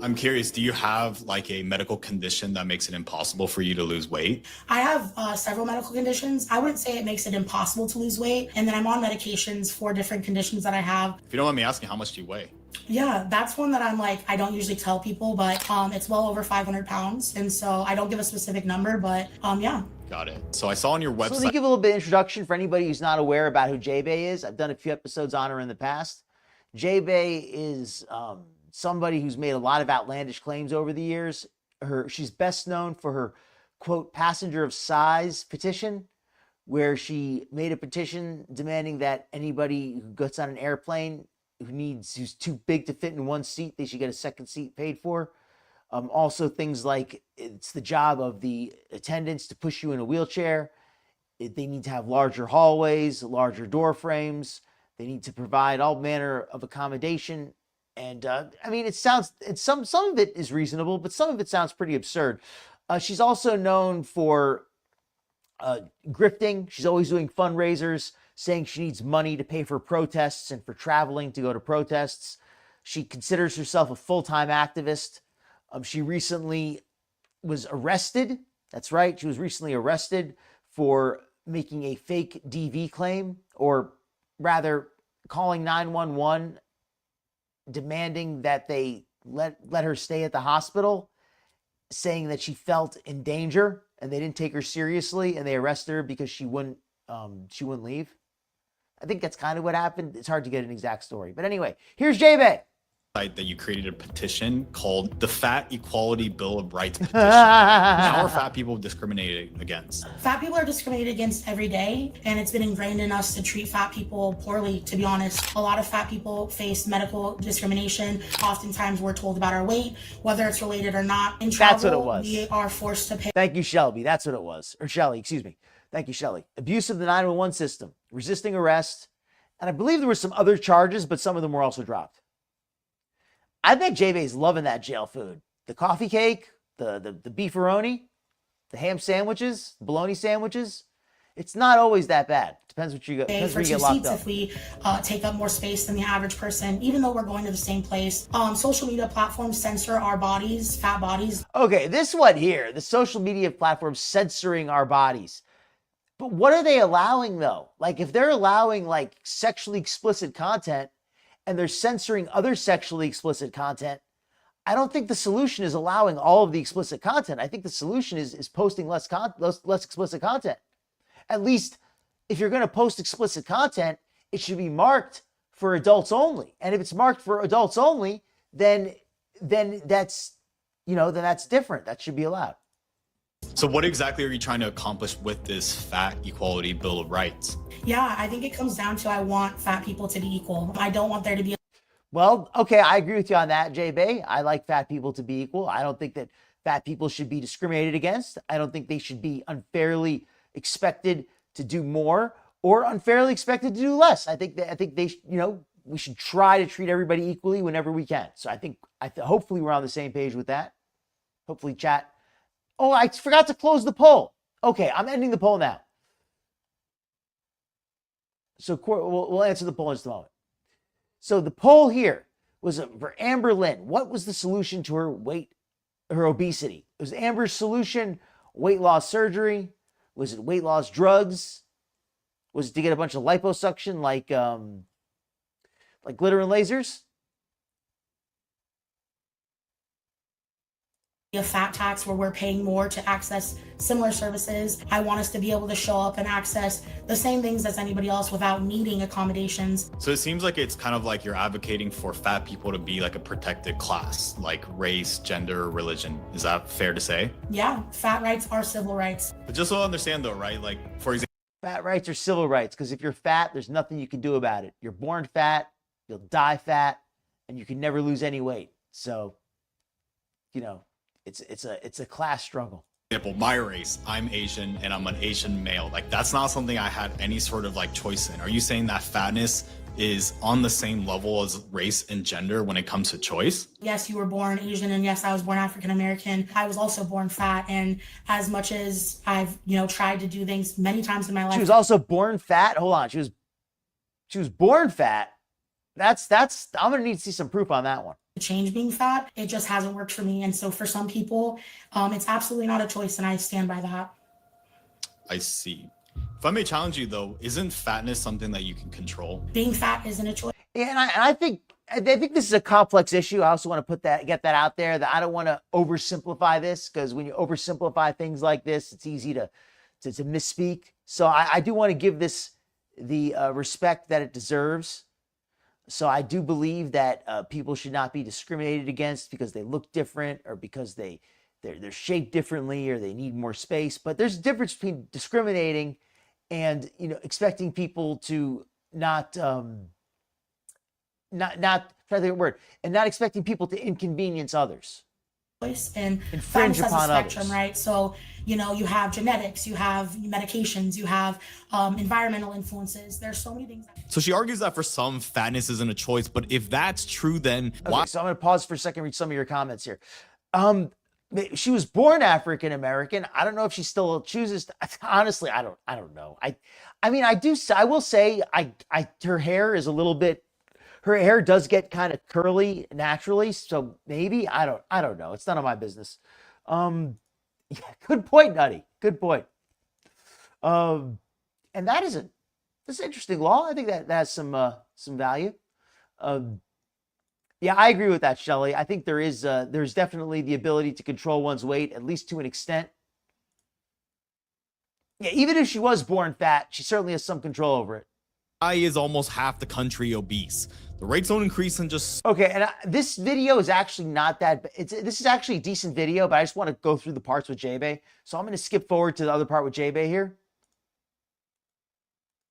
I'm curious, do you have like a medical condition that makes it impossible for you to lose weight? I have several medical conditions. I wouldn't say it makes it impossible to lose weight. And then I'm on medications for different conditions that I have. If you don't mind me asking, how much do you weigh? Yeah, that's one that I'm like, I don't usually tell people, but it's well over 500 pounds. And so I don't give a specific number, but yeah. Got it. So I saw on your So let me website. give a little bit of introduction for anybody who's not aware about who Jaebae is. I've done a few episodes on her in the past. Jaebae is somebody who's made a lot of outlandish claims over the years. She's best known for her, quote, passenger of size petition, where she made a petition demanding that anybody who gets on an airplane who's too big to fit in one seat, they should get a second seat paid for. Also things like it's the job of the attendants to push you in a wheelchair. They need to have larger hallways, larger door frames. They need to provide all manner of accommodation. And I mean, some of it is reasonable, but some of it sounds pretty absurd. She's also known for grifting. She's always doing fundraisers, saying she needs money to pay for protests and for traveling to go to protests. She considers herself a full-time activist. She recently was arrested. That's right. She was recently arrested for making a fake DV claim, or rather calling 911, demanding that they let her stay at the hospital, saying that she felt in danger and they didn't take her seriously, and they arrested her because she wouldn't leave. I think that's kind of what happened. It's hard to get an exact story. But anyway, here's Jaebae. That you created a petition called the Fat Equality Bill of Rights petition. How are fat people discriminated against? Fat people are discriminated against every day, and it's been ingrained in us to treat fat people poorly, to be honest. A lot of fat people face medical discrimination. Oftentimes we're told about our weight, whether it's related or not. In travel, That's what it was. we are forced to pay. Thank you, Shelby. That's what it was. Or Shelly, excuse me. Thank you, Shelly. Abuse of the 911 system, resisting arrest, and I believe there were some other charges, but some of them were also dropped. I bet Jaebae's loving that jail food. The coffee cake, the beefaroni, the ham sandwiches, the bologna sandwiches. It's not always that bad. Depends what you get. Depends For where you two get locked seats up. if we take up more space than the average person, even though we're going to the same place. Social media platforms censor our bodies, fat bodies. Okay, this one here, the social media platforms censoring our bodies. But what are they allowing though? Like if they're allowing like sexually explicit content and they're censoring other sexually explicit content, I don't think the solution is allowing all of the explicit content. I think the solution is posting less explicit content. At least if you're going to post explicit content, it should be marked for adults only. And if it's marked for adults only, then that's, then that's different. That should be allowed. So what exactly are you trying to accomplish with this Fat Equality Bill of Rights? Yeah, I think it comes down to I want fat people to be equal. I don't want there to be. Well, okay, I agree with you on that, Jaebae. I like fat people to be equal. I don't think that fat people should be discriminated against. I don't think they should be unfairly expected to do more or unfairly expected to do less. I think they we should try to treat everybody equally whenever we can. So hopefully we're on the same page with that. Hopefully chat. Oh, I forgot to close the poll. Okay, I'm ending the poll now. So we'll answer the poll in just a moment. So the poll here was for Amber Lynn. What was the solution to her obesity? Was Amber's solution weight loss surgery? Was it weight loss drugs? Was it to get a bunch of liposuction like glitter and lasers? A fat tax where we're paying more to access similar services. I want us to be able to show up and access the same things as anybody else without needing accommodations. So it seems like it's kind of like you're advocating for fat people to be like a protected class, like race, gender, religion. Is that fair to say? Yeah, fat rights are civil rights. But just so I understand though, right? Like, for example, Fat rights are civil rights, because if you're fat, there's nothing you can do about it. You're born fat, you'll die fat, and you can never lose any weight. So, you know, it's a class struggle. my race, I'm Asian and I'm an Asian male. Like, that's not something I had any sort of like choice in. Are you saying that fatness is on the same level as race and gender when it comes to choice? Yes, you were born Asian, and yes, I was born African American. I was also born fat, and as much as I've, tried to do things many times in my life. She was also born fat. Hold on, she was born fat. That's I'm gonna need to see some proof on that one. Change being fat, it just hasn't worked for me, and so for some people, it's absolutely not a choice, and I stand by that. I see. If I may challenge you though, isn't fatness something that you can control? Being fat isn't a choice. Yeah, and I think this is a get issue. I also want to get that out there, that I don't want to oversimplify this, because when you oversimplify things like this, it's easy to misspeak. So I do want to give this the respect that it deserves. So I do believe that people should not be discriminated against because they look different, or because they're shaped differently, or they need more space. But there's a difference between discriminating and expecting people to not try to think of a word, and not expecting people to inconvenience others. And infringe fatness upon has a spectrum, others. right? So, you have genetics, you have medications, you have environmental influences. There's so many things. So she argues that for some, fatness isn't a choice, but if that's true, then why? Okay, so I'm going to pause for a second, read some of your comments here. She was born African American. I don't know if she still chooses to, honestly, I don't know. I will say her hair is a little bit, her hair does get kind of curly naturally, so maybe I don't know. It's none of my business. Yeah, good point, Nutty. Good point. And that's an interesting law. I think that has some value. Yeah, I agree with that, Shelley. I think there's definitely the ability to control one's weight, at least to an extent. Yeah, even if she was born fat, she certainly has some control over it. Why is almost half the country obese? The rates don't increase in just... Okay, and this video is actually not that... This is actually a decent video, but I just want to go through the parts with Jaebae. So I'm going to skip forward to the other part with Jaebae here.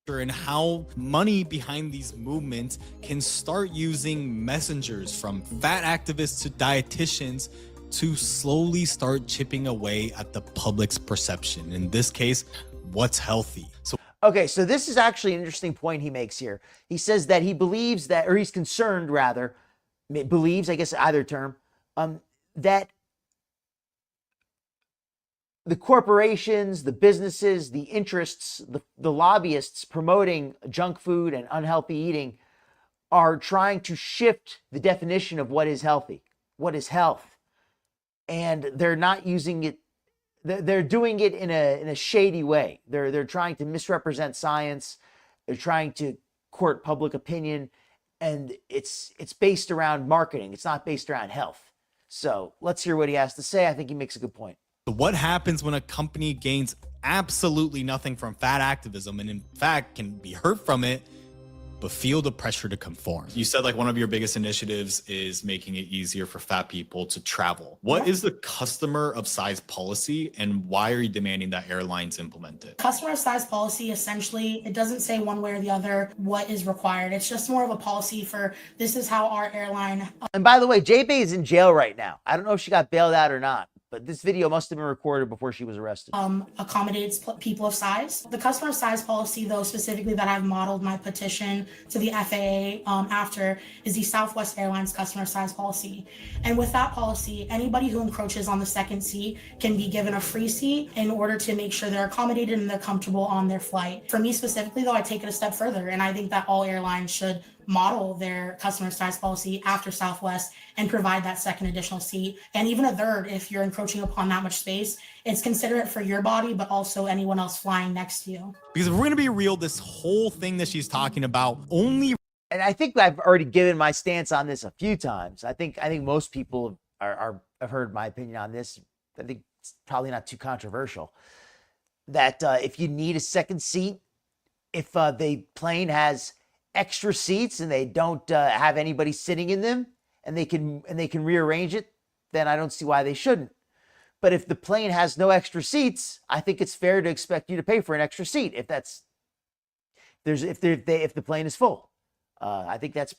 And how money behind these movements can start using messengers from fat activists to dietitians to slowly start chipping away at the public's perception. In this case, what's healthy. So okay, so this is actually an interesting point he makes here. He says that he believes that, or he's concerned rather, believes, I guess either term, that the corporations, the businesses, the interests, the lobbyists promoting junk food and unhealthy eating are trying to shift the definition of what is healthy, what is health. And they're not using it, they're doing it in a shady way. They're trying to misrepresent science. They're trying to court public opinion, and it's based around marketing. It's not based around health. So let's hear what he has to say. I think he makes a good point. what happens when a company gains absolutely nothing from fat activism and in fact can be hurt from it, but feel the pressure to conform? You said like one of your biggest initiatives is making it easier for fat people to travel. What is the customer of size policy, and why are you demanding that airlines implement it? Customer of size policy, essentially, it doesn't say one way or the other what is required. It's just more of a policy for this is how our airline. And by the way, Jaebae is in jail right now. I don't know if she got bailed out or not, but this video must have been recorded before she was arrested. Accommodates people of size. The customer size policy, though, specifically that I've modeled my petition to the FAA after, is the Southwest Airlines customer size policy. And with that policy, anybody who encroaches on the second seat can be given a free seat in order to make sure they're accommodated and they're comfortable on their flight. For me specifically, though, I take it a step further, and I think that all airlines should model their customer size policy after Southwest and provide that second additional seat, and even a third if you're encroaching upon that much space. It's considerate for your body, but also anyone else flying next to you. Because if we're going to be real, this whole thing that she's talking about only. And I think I've already given my stance on this a few times. I think most people have heard my opinion on this. I think it's probably not too controversial. That if you need a second seat, if the plane has extra seats and they don't have anybody sitting in them, and they can rearrange it, then I don't see why they shouldn't. But if the plane has no extra seats, I think it's fair to expect you to pay for an extra seat if the plane is full. I think that's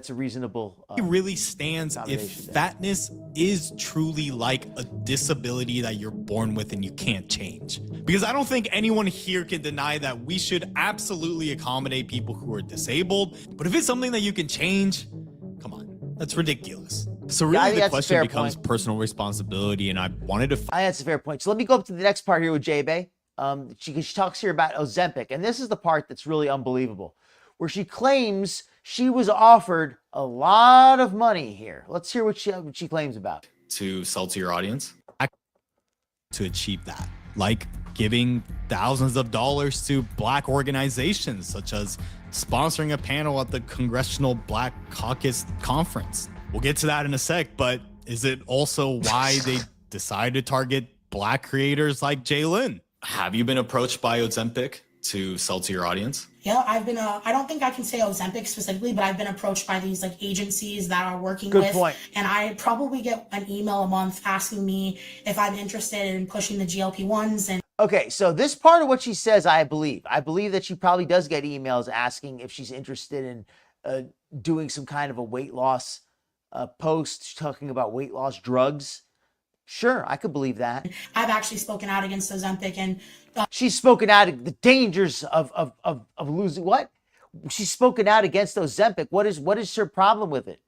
a reasonable. It really stands if fatness is truly like a disability that you're born with and you can't change. Because I don't think anyone here can deny that we should absolutely accommodate people who are disabled. But if it's something that you can change, come on, that's ridiculous. So really the question becomes personal responsibility, and I wanted to. I think that's a fair point. So let me go up to the next part here with Jaebae. She talks here about Ozempic, and this is the part that's really unbelievable, where she claims she was offered a lot of money here. Let's hear what she claims about. To sell to your audience, to achieve that, like giving thousands of dollars to Black organizations, such as sponsoring a panel at the Congressional Black Caucus Conference. We'll get to that in a sec, but is it also why they decided to target Black creators like Lynn? Have you been approached by Ozempic to sell to your audience? Yeah, I've been, I don't think I can say Ozempic specifically, but I've been approached by these like agencies that are working Good point. And I probably get an email a month asking me if I'm interested in pushing the GLP-1s. And okay, so this part of what she says, I believe that she probably does get emails asking if she's interested in doing some kind of a weight loss post, talking about weight loss drugs. Sure, I could believe that. I've actually spoken out against Ozempic, and she's spoken out of the dangers of losing what? She's spoken out against Ozempic. What is her problem with it?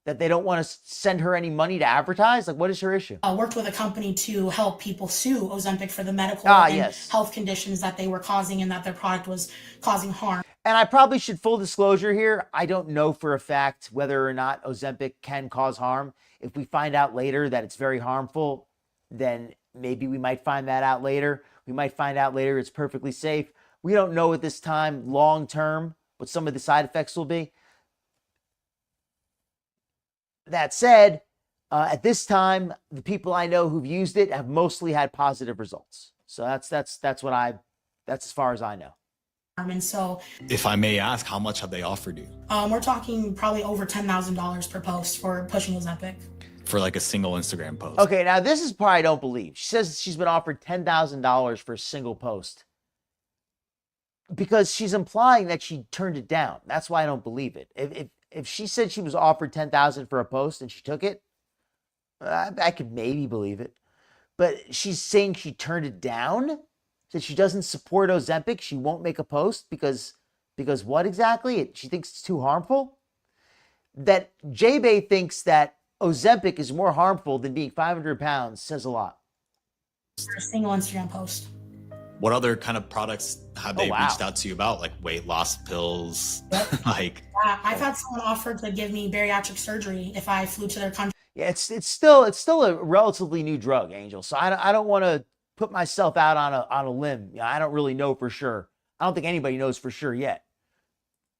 That they don't want to send her any money to advertise? Like, what is her issue? Worked with a company to help people sue Ozempic for the medical and health conditions that they were causing and that their product was causing harm. And I probably should, full disclosure here, I don't know for a fact whether or not Ozempic can cause harm. If we find out later that it's very harmful, then maybe we might find that out later. We might find out later it's perfectly safe. We don't know at this time, long term, what some of the side effects will be. That said, at this time, the people I know who've used it have mostly had positive results. So that's as far as I know. And so, if I may ask, how much have they offered you? We're talking probably over $10,000 per post for pushing Ozempic. For like a single Instagram post. Okay, now this is the part I don't believe. She says she's been offered $10,000 for a single post because she's implying that she turned it down. That's why I don't believe it. If she said she was offered $10,000 for a post and she took it, I could maybe believe it. But she's saying she turned it down? That she doesn't support Ozempic? She won't make a post because what exactly? She thinks it's too harmful? That Jaebae thinks that Ozempic is more harmful than being 500 pounds says a lot. For a single Instagram post. What other kind of products have they reached out to you about? Like weight loss pills? Like, I've had someone offer to give me bariatric surgery if I flew to their country. Yeah, it's still a relatively new drug, Angel. So I don't want to put myself out on a limb. I don't really know for sure. I don't think anybody knows for sure yet.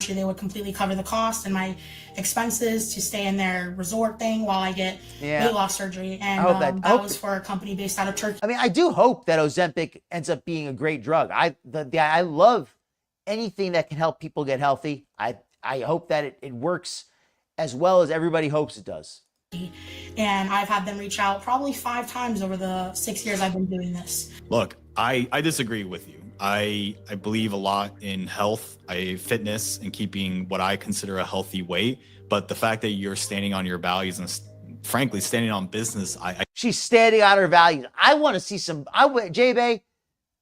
They would completely cover the cost and my expenses to stay in their resort thing while I get weight loss surgery. And that was for a company based out of Turkey. I mean, I do hope that Ozempic ends up being a great drug. I love anything that can help people get healthy. I hope that it works as well as everybody hopes it does. And I've had them reach out probably 5 times over the 6 years I've been doing this. Look, I disagree with you. I believe a lot in health, fitness, and keeping what I consider a healthy weight. But the fact that you're standing on your values and frankly, standing on business, I She's standing on her values. I want to see some. Jaebae,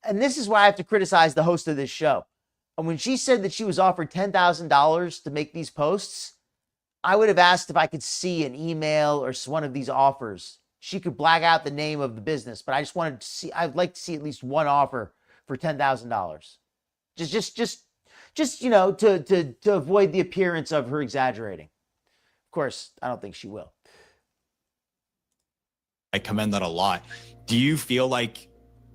and this is why I have to criticize the host of this show. And when she said that she was offered $10,000 to make these posts, I would have asked if I could see an email or one of these offers. She could black out the name of the business, but I just wanted to see. I'd like to see at least one offer for $10,000. Just to avoid the appearance of her exaggerating. Of course, I don't think she will. commend that a lot. Do you feel like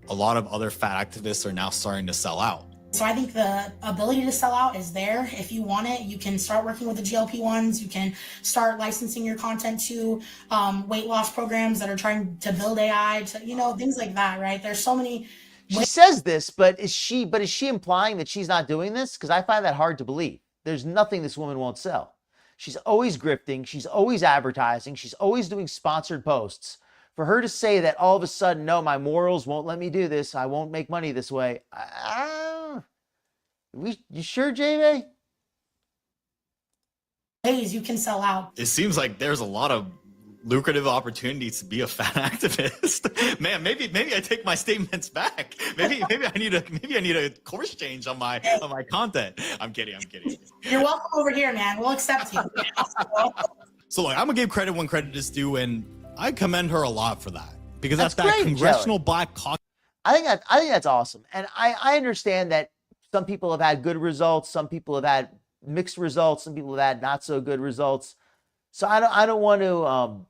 a lot of other fat activists are now starting to sell out? So I think the ability to sell out is there. If you want it, you can start working with the GLP-1s. You can start licensing your content to weight loss programs that are trying to build AI, to, things like that, right? There's so many. She says this, but is she implying that she's not doing this? Because I find that hard to believe. There's nothing this woman won't sell. She's always grifting. She's always advertising. She's always doing sponsored posts. For her to say that all of a sudden, no, my morals won't let me do this. I won't make money this way. You sure, Jaebae? Ways you can sell out. It seems like there's a lot of lucrative opportunities to be a fat activist. Man, maybe I take my statements back. Maybe I need a course change on my content. I'm kidding. You're welcome over here, man. We'll accept you. So look, I'm gonna give credit when credit is due, and I commend her a lot for that, because that's that great, congressional black caucus. I think that's awesome, and I understand that some people have had good results, some people have had mixed results, some people have had not so good results. So I don't want to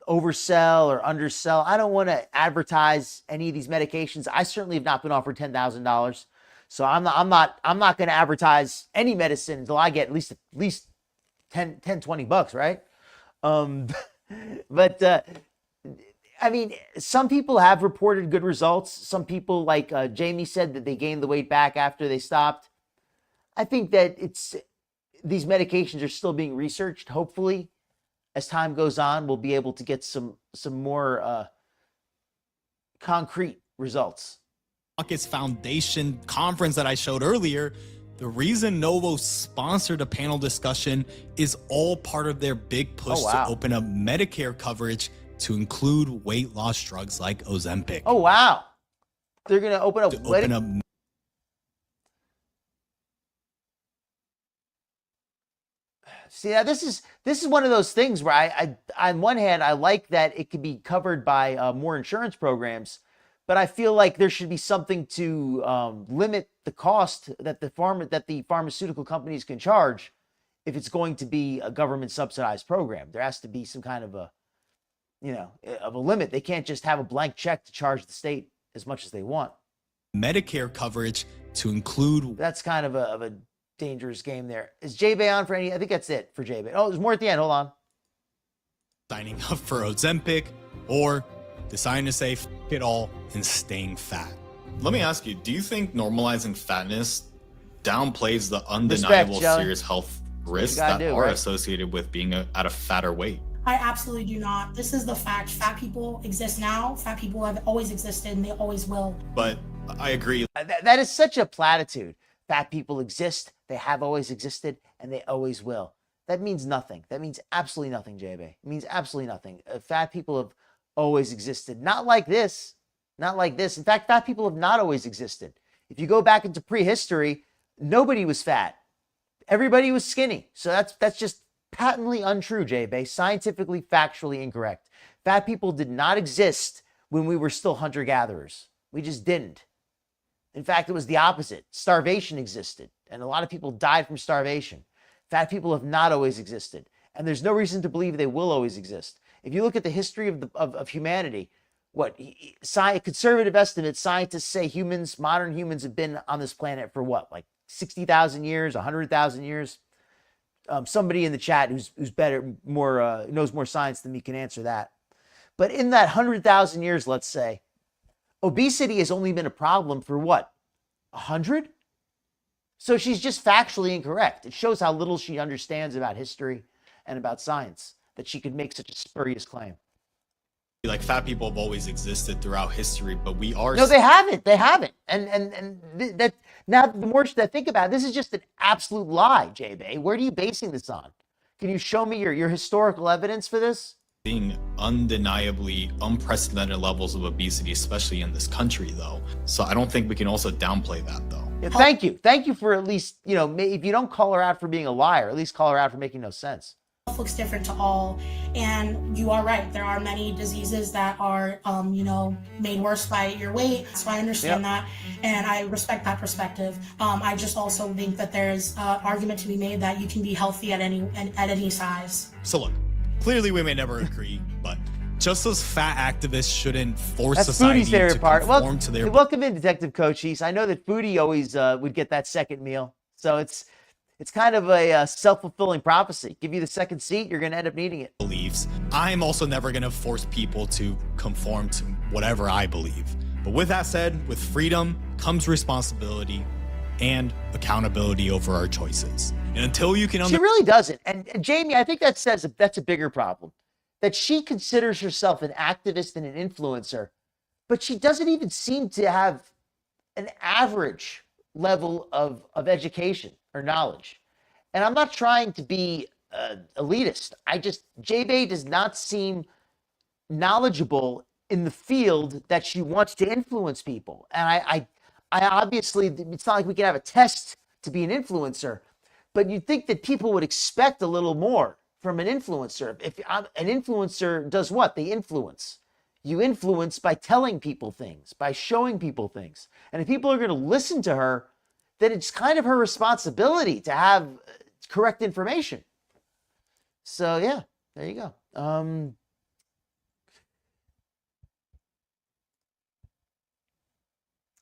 oversell or undersell. I don't want to advertise any of these medications. I certainly have not been offered $10,000. So I'm not going to advertise any medicine until I get at least 10, 20 bucks, right? But I mean, some people have reported good results. Some people, like Jamie said, that they gained the weight back after they stopped. I think that these medications are still being researched. Hopefully, as time goes on, we'll be able to get some more concrete results. Caucus Foundation conference that I showed earlier, the reason Novo sponsored a panel discussion is all part of their big push to open up Medicare coverage to include weight loss drugs like Ozempic. Oh, wow. They're going to open up. See, now this is one of those things where I on one hand, I like that it could be covered by more insurance programs, but I feel like there should be something to limit the cost that the pharmaceutical companies can charge if it's going to be a government subsidized program. There has to be some kind of a limit. They can't just have a blank check to charge the state as much as they want. Medicare coverage to include. That's kind of a dangerous game there. Is Jaebae on for any? I think that's it for Jaebae. Oh, there's more at the end. Hold on. Signing up for Ozempic or deciding to say f it all and staying fat. Let me ask you, do you think normalizing fatness downplays the undeniable serious health risks that are associated with being at a fatter weight? I absolutely do not. This is the fact. Fat people exist now. Fat people have always existed and they always will. But I agree. That is such a platitude. Fat people exist, they have always existed, and they always will. That means nothing. That means absolutely nothing, Jaebae. It means absolutely nothing. Fat people have always existed. Not like this. Not like this. In fact, fat people have not always existed. If you go back into prehistory, nobody was fat. Everybody was skinny. So that's just patently untrue, Jaebae. Scientifically, factually incorrect. Fat people did not exist when we were still hunter-gatherers. We just didn't. In fact, it was the opposite. Starvation existed, and a lot of people died from starvation. Fat people have not always existed, and there's no reason to believe they will always exist. If you look at the history of humanity, conservative estimates, scientists say modern humans have been on this planet for like 60,000 years, 100,000 years? Somebody in the chat who's better, knows more science than me can answer that. But in that 100,000 years, let's say, obesity has only been a problem for 100? So she's just factually incorrect. It shows how little she understands about history and about science that she could make such a spurious claim. Like, fat people have always existed throughout history, but we are. No, they haven't. They haven't. And that now, the more I think about it, this is just an absolute lie, Jaebae. Where are you basing this on? Can you show me your historical evidence for this? Being undeniably unprecedented levels of obesity, especially in this country, though. So I don't think we can also downplay that, though. Yeah, thank you. Thank you for at least, you know, if you don't call her out for being a liar, at least call her out for making no sense. Looks different to all, and you are right, there are many diseases that are you know, made worse by your weight, so I understand that, and I respect that perspective. I just also think that there's an argument to be made that you can be healthy at any size. So look, clearly we may never agree, but just as fat activists shouldn't force That's society Foodie's favorite to part. conform to their... Welcome in, Detective Cochise. I know that Foodie always would get that second meal, so it's kind of a self-fulfilling prophecy. Give you the second seat, you're going to end up needing it. Beliefs. I'm also never going to force people to conform to whatever I believe. But with that said, with freedom comes responsibility and accountability over our choices. And until you can... She really doesn't. And Jamie, I think that says that's a bigger problem. That she considers herself an activist and an influencer, but she doesn't even seem to have an average level of education or knowledge. And I'm not trying to be elitist. Jaebae does not seem knowledgeable in the field that she wants to influence people. And I obviously, it's not like we can have a test to be an influencer, but you'd think that people would expect a little more from an influencer. If an influencer does what? They influence. You influence by telling people things, by showing people things. And if people are going to listen to her, then it's kind of her responsibility to have correct information. So yeah, there you go.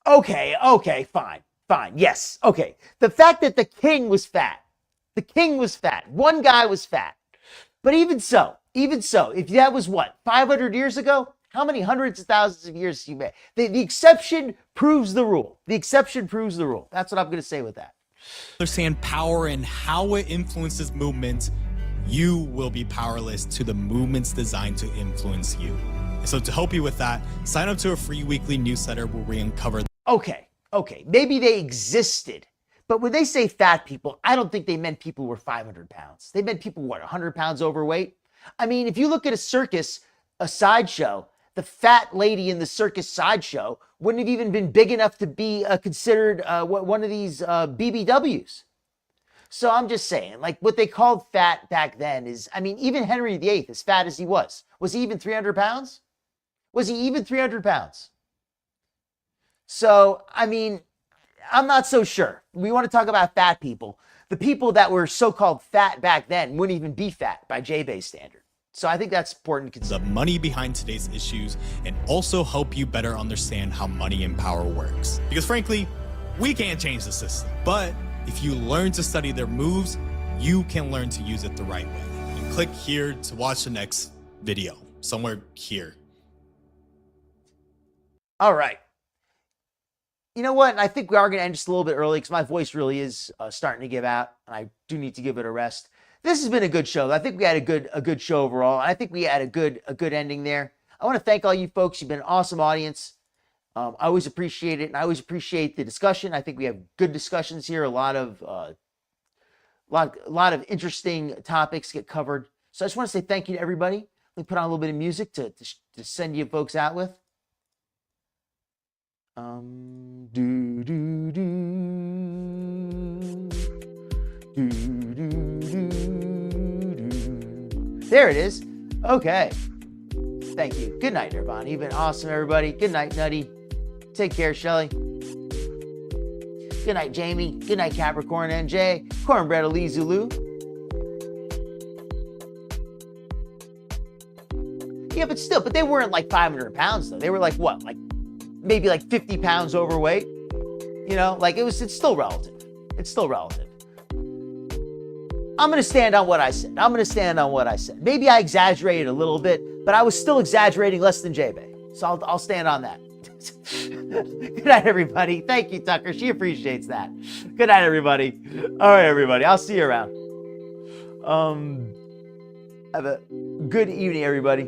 Okay, fine. Yes, okay. The fact that the king was fat. One guy was fat. But even so, if that was what, 500 years ago? How many hundreds of thousands of years you made? The exception proves the rule. That's what I'm going to say with that. Understand power and how it influences movements, you will be powerless to the movements designed to influence you. And so to help you with that, sign up to a free weekly newsletter where we uncover... Okay. Maybe they existed. But when they say fat people, I don't think they meant people who were 500 pounds. They meant people, what, 100 pounds overweight? I mean, if you look at a circus, a sideshow, the fat lady in the circus sideshow wouldn't have even been big enough to be considered one of these BBWs. So I'm just saying, like, what they called fat back then is, I mean, even Henry VIII, as fat as he was he even 300 pounds? Was he even 300 pounds? So, I mean, I'm not so sure. We want to talk about fat people. The people that were so-called fat back then wouldn't even be fat by Jaebae's standard. So I think that's important to consider. The money behind today's issues and also help you better understand how money and power works. Because frankly, we can't change the system. But if you learn to study their moves, you can learn to use it the right way. And click here to watch the next video. Somewhere here. All right. You know what? I think we are going to end just a little bit early because my voice really is starting to give out. And I do need to give it a rest. This has been a good show. I think we had a good show overall. I think we had a good ending there. I want to thank all you folks. You've been an awesome audience. I always appreciate it, and I always appreciate the discussion. I think we have good discussions here. A lot of interesting topics get covered. So I just want to say thank you to everybody. Let me put on a little bit of music to send you folks out with. There it is. Okay. Thank you. Good night, everybody. You've been awesome, everybody. Good night, Nutty. Take care, Shelly. Good night, Jamie. Good night, Capricorn NJ. Cornbread Ali Zulu. Yeah, but they weren't like 500 pounds, though. They were like, what? Like, maybe like 50 pounds overweight? You know, like it's still relative. It's still relative. I'm going to stand on what I said. Maybe I exaggerated a little bit, but I was still exaggerating less than Jaebae. So I'll stand on that. Good night, everybody. Thank you, Tucker. She appreciates that. Good night, everybody. All right, everybody. I'll see you around. Have a good evening, everybody.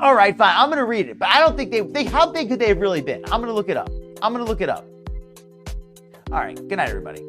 All right, fine. I'm going to read it, but I don't think how big could they have really been? I'm going to look it up. All right. Good night, everybody.